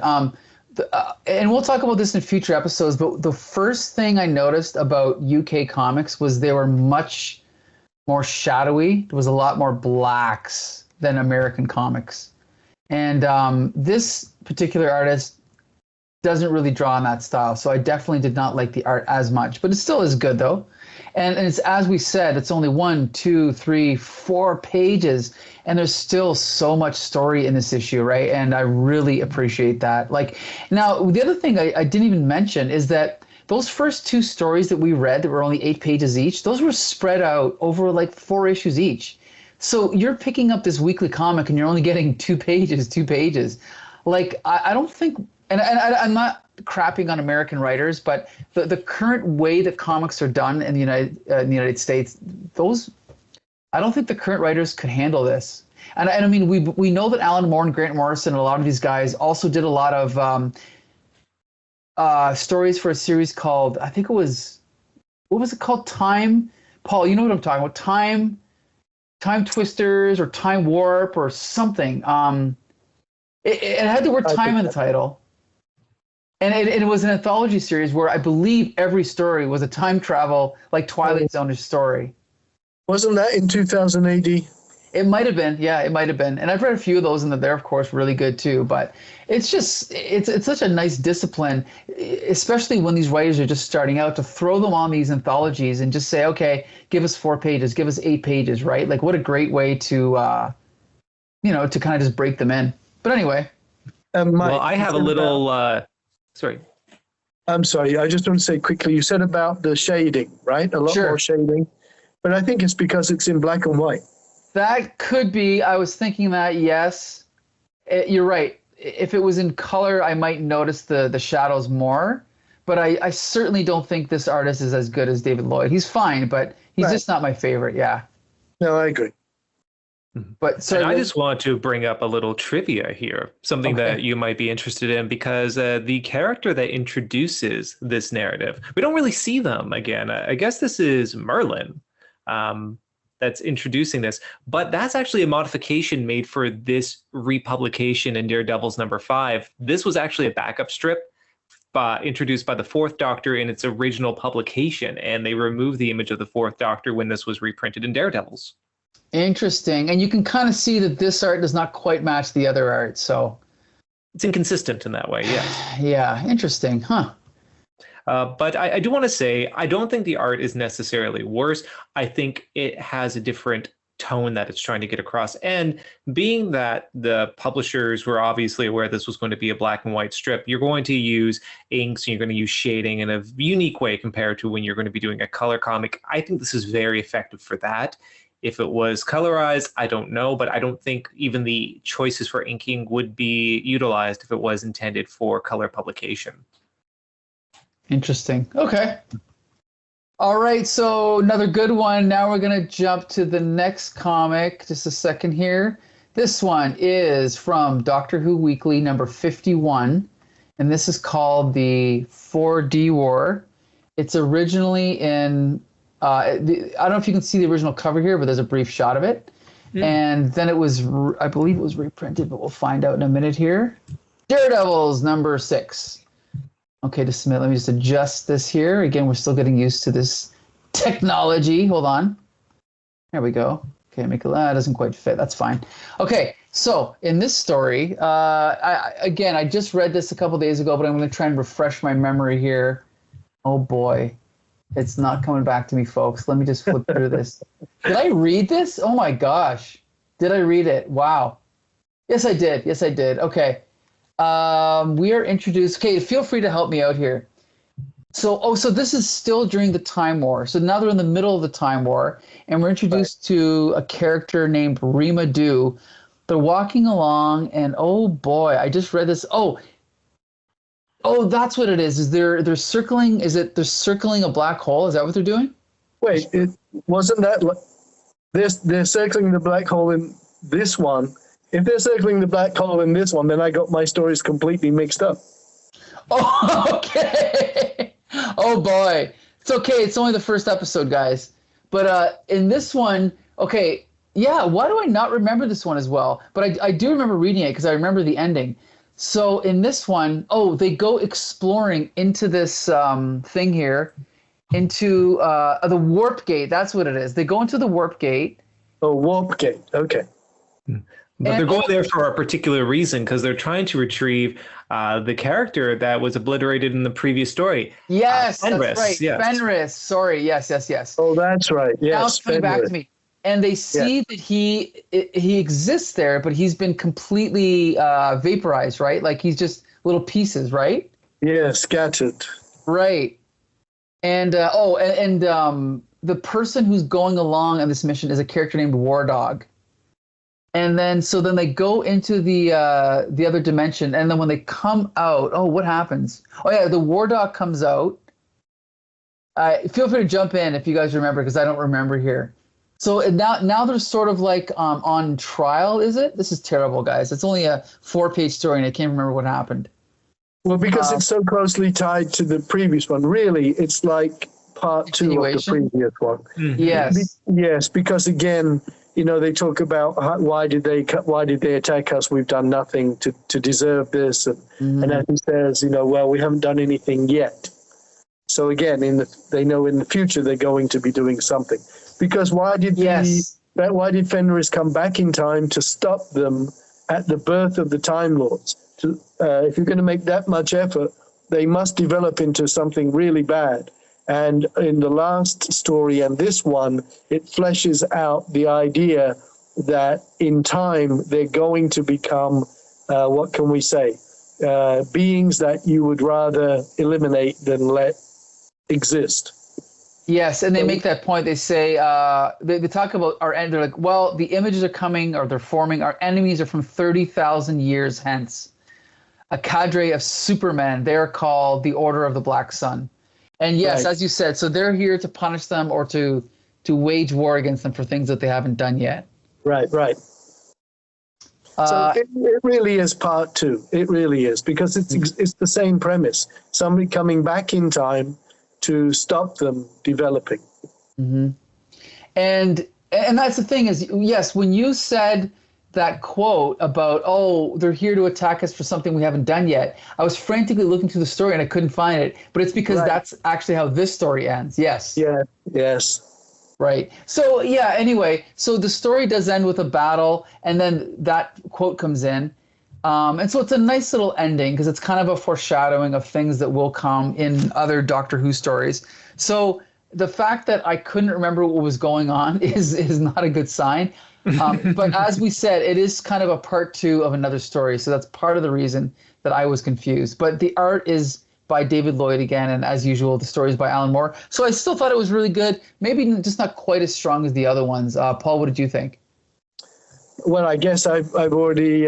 And we'll talk about this in future episodes, but the first thing I noticed about UK comics was they were much more shadowy. There was a lot more blacks than American comics. And this particular artist doesn't really draw in that style, so I definitely did not like the art as much, but it still is good though. And it's, as we said, it's only 1, 2, 3, 4 pages, and there's still so much story in this issue, right? And I really appreciate that. Like, now, the other thing I didn't even mention is that those first 2 stories that we read that were only 8 pages each, those were spread out over like 4 issues each. So you're picking up this weekly comic and you're only getting 2 pages. Like, I don't think, and I'm not crapping on American writers, but the current way that comics are done in the United States, I don't think the current writers could handle this. And I mean, we know that Alan Moore and Grant Morrison and a lot of these guys also did a lot of stories for a series called, I think it was, what was it called? Time, Paul, you know what I'm talking about? Time Twisters or Time Warp or something. It had the word time in the title. And it was an anthology series where I believe every story was a time travel, like Twilight Zone-ish story. Wasn't that in 2000 AD? It might have been, yeah, it might have been. And I've read a few of those, and they're of course really good too. But it's just it's such a nice discipline, especially when these writers are just starting out, to throw them on these anthologies and just say, okay, give us 4 pages, give us 8 pages, right? Like what a great way to to kind of just break them in. But anyway, well, I have a little. Sorry. I'm sorry. I just want to say quickly. You said about the shading, right? A lot more shading, but I think it's because it's in black and white. That could be. I was thinking that. Yes, you're right. If it was in color, I might notice the shadows more. But I certainly don't think this artist is as good as David Lloyd. He's fine, but he's just not my favorite. Yeah. No, I agree. But and I just want to bring up a little trivia here, something that you might be interested in, because the character that introduces this narrative, we don't really see them again. I guess this is Merlin that's introducing this, but that's actually a modification made for this republication in Daredevil's #5. This was actually a backup strip introduced by the Fourth Doctor in its original publication, and they removed the image of the Fourth Doctor when this was reprinted in Daredevils. Interesting. And you can kind of see that this art does not quite match the other art, so it's inconsistent in that way, yes. Yeah, interesting, huh? But I do want to say, I don't think the art is necessarily worse. I think it has a different tone that it's trying to get across. And being that the publishers were obviously aware this was going to be a black and white strip, you're going to use inks and you're going to use shading in a unique way compared to when you're going to be doing a color comic. I think this is very effective for that. If it was colorized, I don't know, but I don't think even the choices for inking would be utilized if it was intended for color publication. Interesting. Okay. All right, so another good one. Now we're going to jump to the next comic. Just a second here. This one is from Doctor Who Weekly #51, and this is called the 4D War. It's originally in... I don't know if you can see the original cover here, but there's a brief shot of it. And then it was, I believe it was reprinted, but we'll find out in a minute here. Daredevils #6. Okay, just a minute. Let me just adjust this here. Again, we're still getting used to this technology. Hold on. There we go. Okay, make it, doesn't quite fit. That's fine. Okay, so in this story, I just read this a couple days ago, but I'm going to try and refresh my memory here. Oh, boy. It's not coming back to me, folks. Let me just flip through this. Did I read this? Oh, my gosh. Did I read it? Wow. Yes, I did. Yes, I did. Okay. We are introduced. Okay, feel free to help me out here. So this is still during the Time War. So now they're in the middle of the Time War, and we're introduced to a character named Rima Du. They're walking along, and oh, boy, I just read this. Oh, that's what it is. Is they're circling? Is it they're circling a black hole? Is that what they're doing? Wait, it wasn't that they're circling the black hole in this one. If they're circling the black hole in this one, then I got my stories completely mixed up. Oh, okay. Oh boy, it's okay. It's only the first episode, guys. But in this one, okay, yeah. Why do I not remember this one as well? But I do remember reading it because I remember the ending. So in this one, they go exploring into this thing here, into the warp gate. That's what it is. They go into the warp gate. Oh, warp gate. Okay. But they're going there for a particular reason, because they're trying to retrieve the character that was obliterated in the previous story. Yes, Fenris, that's right. yes. Fenris. Sorry. Yes. Oh, that's right. Yes. Now it's coming back to me. And they see that he exists there, but he's been completely vaporized, right? Like he's just little pieces, right? Yeah, scattered. Right. And the person who's going along on this mission is a character named War Dog. And then they go into the other dimension, and then when they come out, what happens? Oh yeah, the War Dog comes out. Feel free to jump in if you guys remember, because I don't remember here. So now they're sort of like on trial, is it? This is terrible, guys. It's only a 4-page story, and I can't remember what happened. Well, because it's so closely tied to the previous one. Really, it's like part 2 of the previous one. Mm-hmm. Yes. Yes, because again, they talk about why did they attack us? We've done nothing to deserve this, and as he says, well, we haven't done anything yet. So again, they know in the future they're going to be doing something. Because why did Why did Fenris come back in time to stop them at the birth of the Time Lords? If you're going to make that much effort, they must develop into something really bad. And in the last story and this one, it fleshes out the idea that in time they're going to become, what can we say, beings that you would rather eliminate than let exist. Yes, and they make that point. They say, they talk about our end. They're like, well, the images are coming, or they're forming. Our enemies are from 30,000 years hence. A cadre of supermen. They're called the Order of the Black Sun. And yes, as you said, so they're here to punish them or to wage war against them for things that they haven't done yet. Right. So it really is part two. It really is, because it's the same premise. Somebody coming back in time to stop them developing. Mm-hmm. And that's the thing is, yes, when you said that quote about, oh, they're here to attack us for something we haven't done yet, I was frantically looking through the story and I couldn't find it. But it's because that's actually how this story ends. Yes. Yeah. Yes. Right. So, yeah, anyway, so the story does end with a battle, and then that quote comes in. And so it's a nice little ending because it's kind of a foreshadowing of things that will come in other Doctor Who stories. So the fact that I couldn't remember what was going on is not a good sign. But as we said, it is kind of a part two of another story. So that's part of the reason that I was confused. But the art is by David Lloyd again, and as usual, the story is by Alan Moore. So I still thought it was really good. Maybe just not quite as strong as the other ones. Paul, what did you think? Well, I guess I've already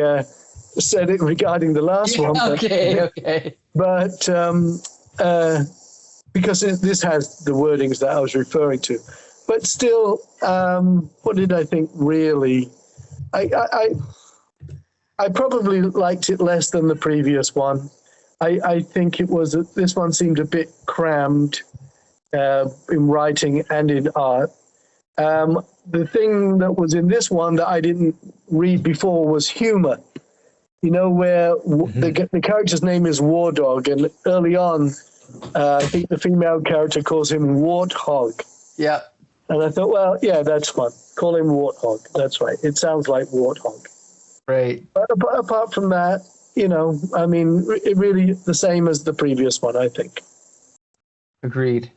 said it regarding the last one. Okay. But because this has the wordings that I was referring to. But still, what did I think really? I probably liked it less than the previous one. I think this one seemed a bit crammed in writing and in art. The thing that was in this one that I didn't read before was humor. You know, where the character's name is War Dog, and early on, I think the female character calls him Warthog. Yeah. And I thought, well, yeah, that's fun. Call him Warthog. That's right. It sounds like Warthog. Right. But apart from that, you know, I mean, it really the same as the previous one, I think. Agreed.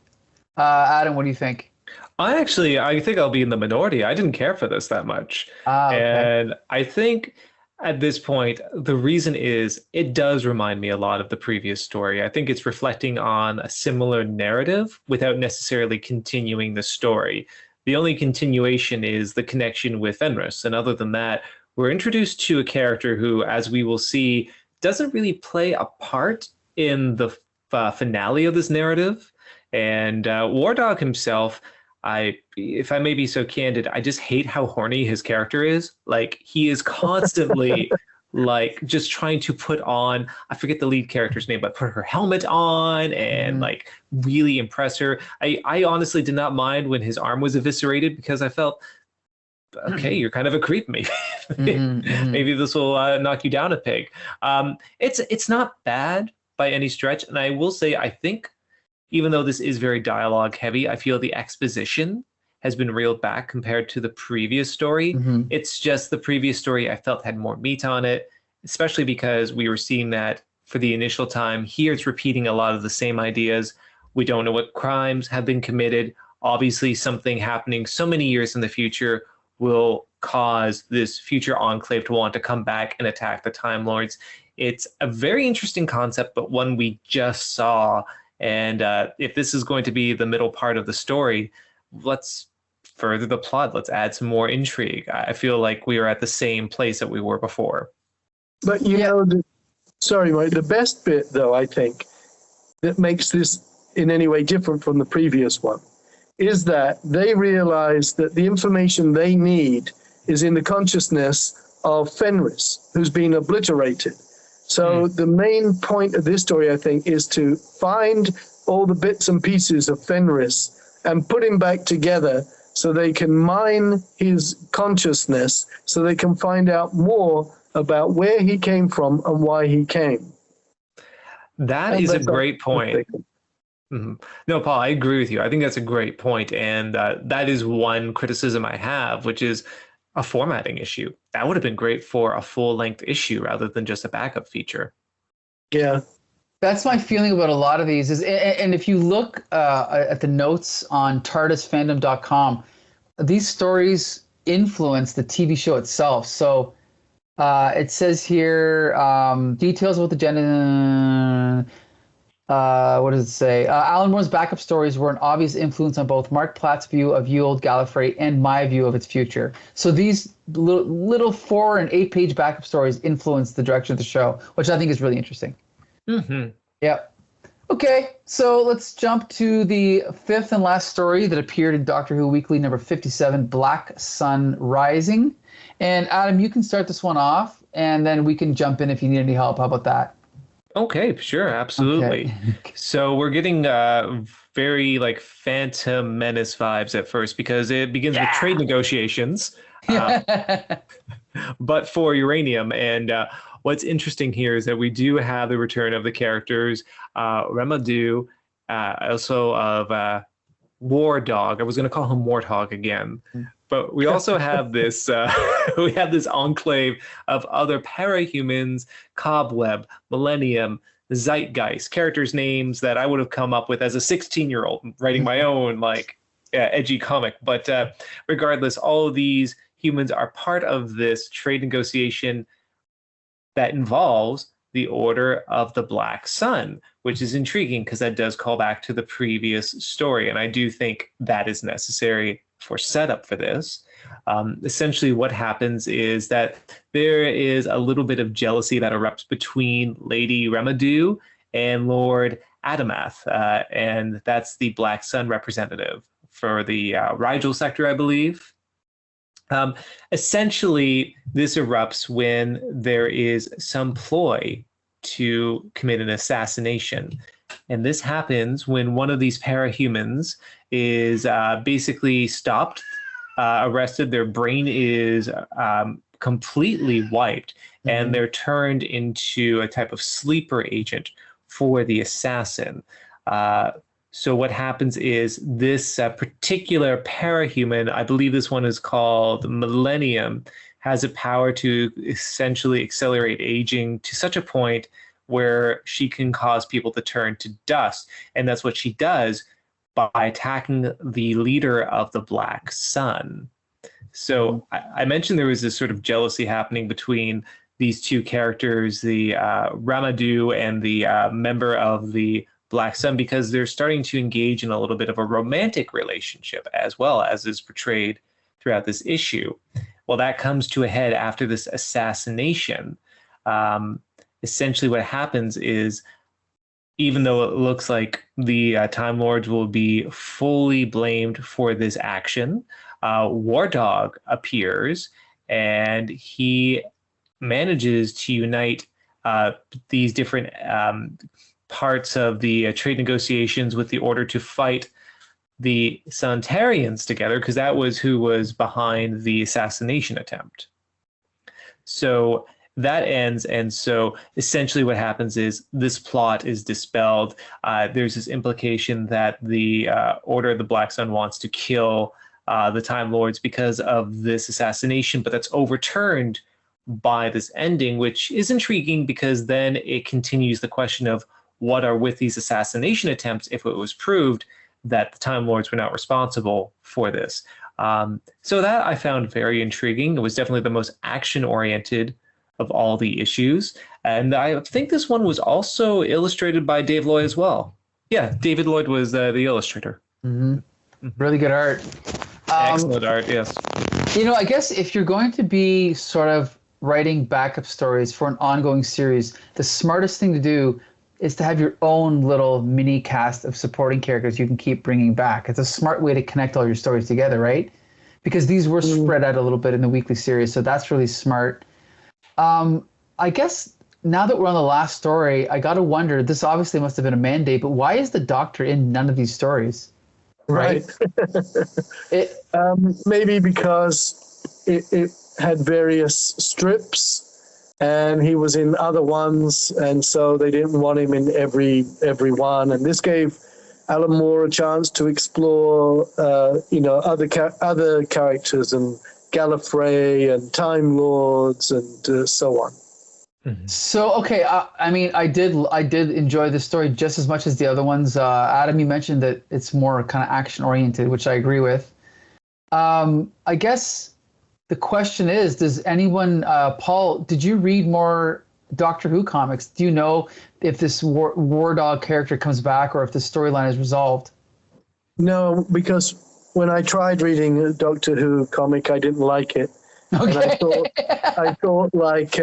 Adam, what do you think? I think I'll be in the minority. I didn't care for this that much. Okay. And I think at this point, the reason is it does remind me a lot of the previous story. I think it's reflecting on a similar narrative without necessarily continuing the story. The only continuation is the connection with Fenris. And other than that, we're introduced to a character who, as we will see, doesn't really play a part in the finale of this narrative. And War Dog himself, if I may be so candid, I just hate how horny his character is. Like, he is constantly like just trying to put on, I forget the lead character's name, but put her helmet on and like really impress her. I honestly did not mind when his arm was eviscerated because I felt, okay, you're kind of a creep. Maybe maybe this will knock you down a peg. It's not bad by any stretch. And I will say, I think, even though this is very dialogue heavy, I feel the exposition has been reeled back compared to the previous story. It's just the previous story I felt had more meat on it, especially because we were seeing that for the initial time. Here it's repeating a lot of the same ideas. We don't know what crimes have been committed. Obviously, something happening so many years in the future will cause this future enclave to want to come back and attack the Time Lords. It's a very interesting concept, but one we just saw. And if this is going to be the middle part of the story, let's further the plot. Let's add some more intrigue. I feel like we are at the same place that we were before. But you know, sorry, Mike, the best bit, though, I think, that makes this in any way different from the previous one, is that they realize that the information they need is in the consciousness of Fenris, who's been obliterated. So the main point of this story, I think, is to find all the bits and pieces of Fenris and put him back together so they can mine his consciousness, so they can find out more about where he came from and why he came. That is a great point. No, Paul, I agree with you. I think that's a great point, and that is one criticism I have, which is a formatting issue. That would have been great for a full-length issue rather than just a backup feature. Yeah. That's my feeling about a lot of these. And if you look at the notes on TARDISfandom.com, these stories influence the TV show itself. So it says here details about the gender. What does it say? Alan Moore's backup stories were an obvious influence on both Mark Platt's view of Ye Olde Gallifrey and my view of its future. So these little 4 and 8 page backup stories influence the direction of the show, which I think is really interesting. Mm-hmm. Yep. Okay, so let's jump to the 5th and last story that appeared in Doctor Who Weekly number 57, Black Sun Rising. And Adam, you can start this one off, and then we can jump in if you need any help. How about that? Okay, sure, absolutely. Okay. So we're getting very like Phantom Menace vibes at first because it begins with trade negotiations, but for uranium. And what's interesting here is that we do have the return of the characters Ramadou, also of War Dog. I was going to call him Warthog again. But we also have this we have this enclave of other parahumans, Cobweb, Millennium, Zeitgeist, characters' names that I would have come up with as a 16-year-old writing my own edgy comic. But regardless, all of these humans are part of this trade negotiation that involves the Order of the Black Sun, which is intriguing because that does call back to the previous story. And I do think that is necessary for setup for this. Essentially what happens is that there is a little bit of jealousy that erupts between Lady Ramadou and Lord Adamath, and that's the Black Sun representative for the Rigel sector, I believe. Essentially, this erupts when there is some ploy to commit an assassination. And this happens when one of these parahumans is basically stopped, arrested, their brain is completely wiped, and they're turned into a type of sleeper agent for the assassin. So what happens is this particular parahuman, I believe this one is called Millennium, has a power to essentially accelerate aging to such a point where she can cause people to turn to dust. And that's what she does by attacking the leader of the Black Sun. So I mentioned there was this sort of jealousy happening between these two characters, the Ramadou and the member of the Black Sun, because they're starting to engage in a little bit of a romantic relationship as well, as is portrayed throughout this issue. Well, that comes to a head after this assassination. Essentially what happens is, even though it looks like the Time Lords will be fully blamed for this action, War Dog appears and he manages to unite these different parts of the trade negotiations with the Order to fight the Sanitarians together, because that was who was behind the assassination attempt. So that ends, and so essentially what happens is this plot is dispelled. There's this implication that the Order of the Black Sun wants to kill the Time Lords because of this assassination, but that's overturned by this ending, which is intriguing because then it continues the question of what are with these assassination attempts if it was proved that the Time Lords were not responsible for this. So that I found very intriguing. It was definitely the most action-oriented of all the issues. And I think this one was also illustrated by Dave Lloyd as well. Yeah, David Lloyd was the illustrator. Really good art. Excellent art, yes. You know, I guess if you're going to be sort of writing backup stories for an ongoing series, the smartest thing to do is to have your own little mini cast of supporting characters you can keep bringing back. It's a smart way to connect all your stories together, right? Because these were spread out a little bit in the weekly series, so that's really smart. I guess now that we're on the last story, I got to wonder, this obviously must have been a mandate, but why is the Doctor in none of these stories? Right. Maybe because it had various strips and he was in other ones, and so they didn't want him in every one. And this gave Alan Moore a chance to explore, other characters and Gallifrey and Time Lords and so on. So okay, I mean, I did enjoy the story just as much as the other ones. Adam, you mentioned that it's more kind of action oriented, which I agree with. I guess the question is, does anyone, Paul, did you read more Doctor Who comics? Do you know if this War Dog character comes back or if the storyline is resolved? No, because when I tried reading a Doctor Who comic, I didn't like it. Okay. And I thought like,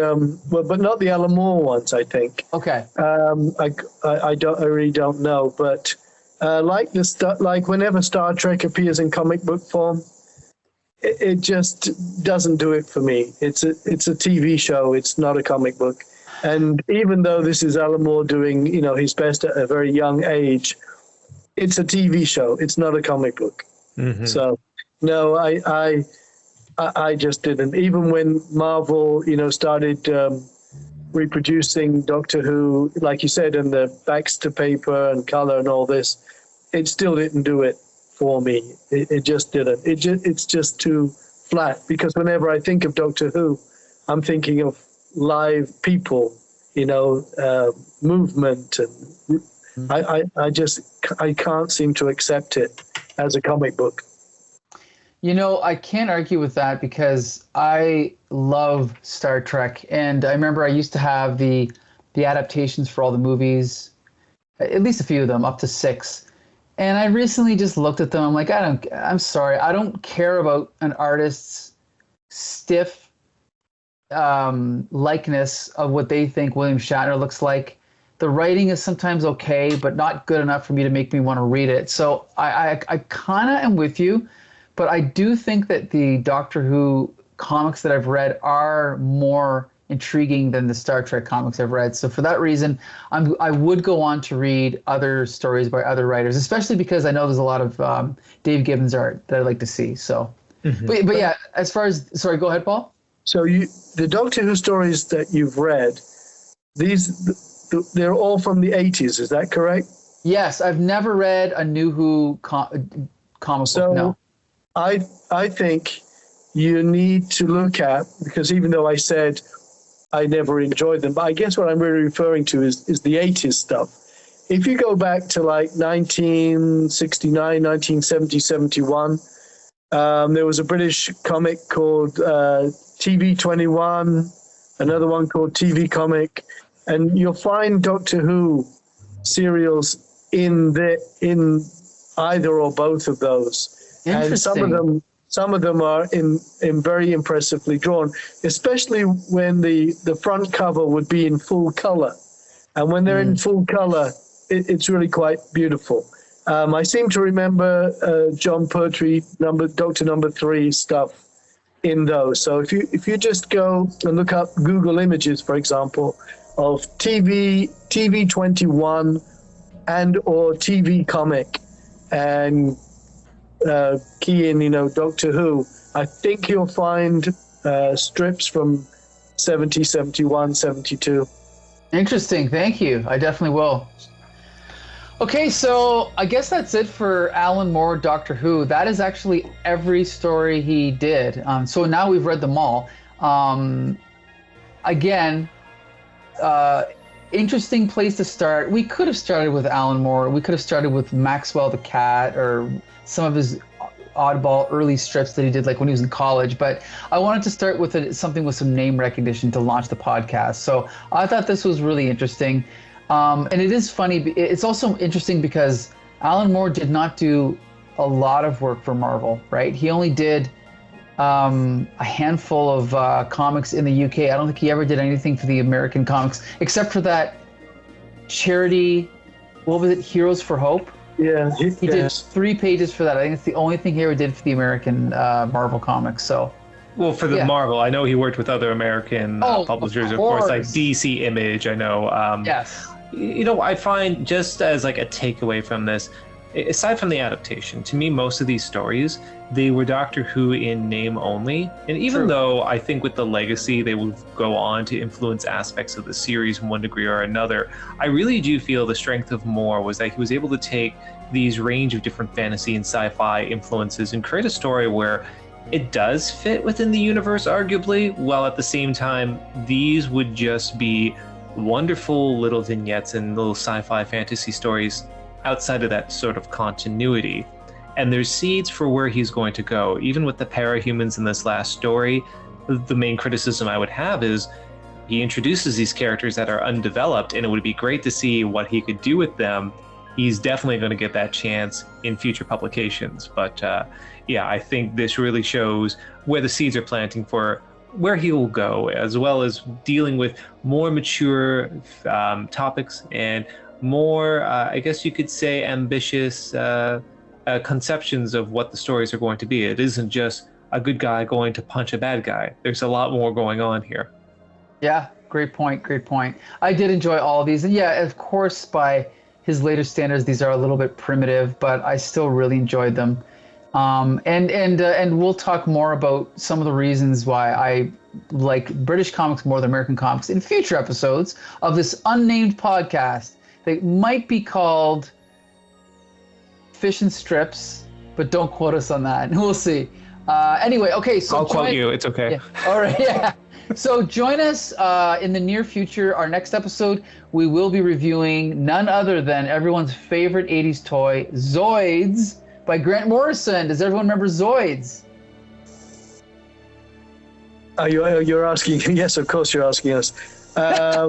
but not the Alan Moore ones, I think. Okay. I really don't know, but like whenever Star Trek appears in comic book form, it just doesn't do it for me. It's a TV show. It's not a comic book. And even though this is Alan Moore doing, his best at a very young age, it's a TV show. It's not a comic book. Mm-hmm. So no, I just didn't. Even when Marvel, started reproducing Doctor Who, like you said, in the Baxter paper and color and all this, it still didn't do it for me. It just didn't. It's just too flat, because whenever I think of Doctor Who, I'm thinking of live people, movement, and I can't seem to accept it as a comic book. I can't argue with that because I love Star Trek, and I remember I used to have the adaptations for all the movies, at least a few of them, up to 6. And I recently just looked at them. I'm like, I'm sorry. I don't care about an artist's stiff likeness of what they think William Shatner looks like. The writing is sometimes okay, but not good enough for me to make me want to read it. So I kind of am with you, but I do think that the Doctor Who comics that I've read are more intriguing than the Star Trek comics I've read. So for that reason, I would go on to read other stories by other writers, especially because I know there's a lot of Dave Gibbons art that I'd like to see. So, but yeah, as far as, sorry, go ahead, Paul. So the Doctor Who stories that you've read, they're all from the 80s, is that correct? Yes, I've never read a New Who comic book, no. I think you need to look at, because even though I said I never enjoyed them, but I guess what I'm really referring to is the 80s stuff. If you go back to like 1969, 1970, 71, there was a British comic called TV 21, another one called TV Comic, and you'll find Doctor Who serials in either or both of those. And some of them are in very impressively drawn, especially when the front cover would be in full color. And when they're in full color, it's really quite beautiful. I seem to remember John Pertwee, Doctor Number 3 stuff in those. So if you just go and look up Google Images, for example, of TV 21 and or TV Comic, and key in, Doctor Who, I think you'll find strips from 70, 71, 72. Interesting. Thank you. I definitely will. Okay, so I guess that's it for Alan Moore, Doctor Who. That is actually every story he did. So now we've read them all. Again, interesting place to start. We could have started with Alan Moore. We could have started with Maxwell the Cat, or some of his oddball early strips that he did, like when he was in college. But I wanted to start with something with some name recognition to launch the podcast. So I thought this was really interesting. And it is funny. It's also interesting because Alan Moore did not do a lot of work for Marvel, right? He only did a handful of comics in the UK. I don't think he ever did anything for the American comics, except for that charity, what was it, Heroes for Hope? Yeah, he did 3 pages for that. I think it's the only thing he ever did for the American Marvel comics. So, well, for the Marvel, I know he worked with other American publishers, of course, like DC Image. I know. Yes. I find, just as like a takeaway from this, aside from the adaptation, to me, most of these stories, they were Doctor Who in name only. And even though I think with the legacy, they will go on to influence aspects of the series in one degree or another, I really do feel the strength of Moore was that he was able to take these range of different fantasy and sci-fi influences and create a story where it does fit within the universe, arguably, while at the same time, these would just be wonderful little vignettes and little sci-fi fantasy stories outside of that sort of continuity. And there's seeds for where he's going to go. Even with the parahumans in this last story, the main criticism I would have is he introduces these characters that are undeveloped, and it would be great to see what he could do with them. He's definitely going to get that chance in future publications. But yeah, I think this really shows where the seeds are planting for where he will go, as well as dealing with more mature topics and more, I guess you could say, ambitious conceptions of what the stories are going to be. It isn't just a good guy going to punch a bad guy. There's a lot more going on here. Yeah, great point. I did enjoy all of these. And yeah, of course, by his later standards, these are a little bit primitive, but I still really enjoyed them. And we'll talk more about some of the reasons why I like British comics more than American comics in future episodes of this unnamed podcast. They might be called Fish and Strips, but don't quote us on that. We'll see. Anyway, okay. So I'll quote you. It's okay. Yeah. All right. Yeah. So join us in the near future. Our next episode, we will be reviewing none other than everyone's favorite 80s toy, Zoids, by Grant Morrison. Does everyone remember Zoids? You're asking? Yes, of course you're asking us. I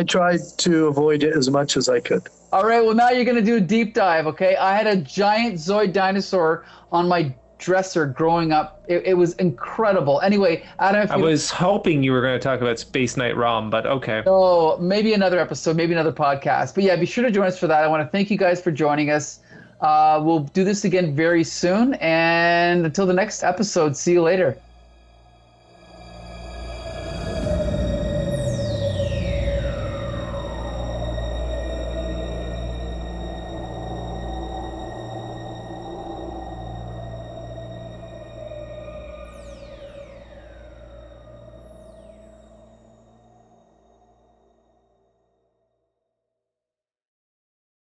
tried to avoid it as much as I could. All right, well, now you're going to do a deep dive, okay? I had a giant Zoid dinosaur on my dresser growing up. It was incredible. Anyway, Adam, I was hoping you were going to talk about Space Knight ROM, but okay. Oh, maybe another episode, maybe another podcast. But yeah, be sure to join us for that. I want to thank you guys for joining us. We'll do this again very soon. And until the next episode, see you later.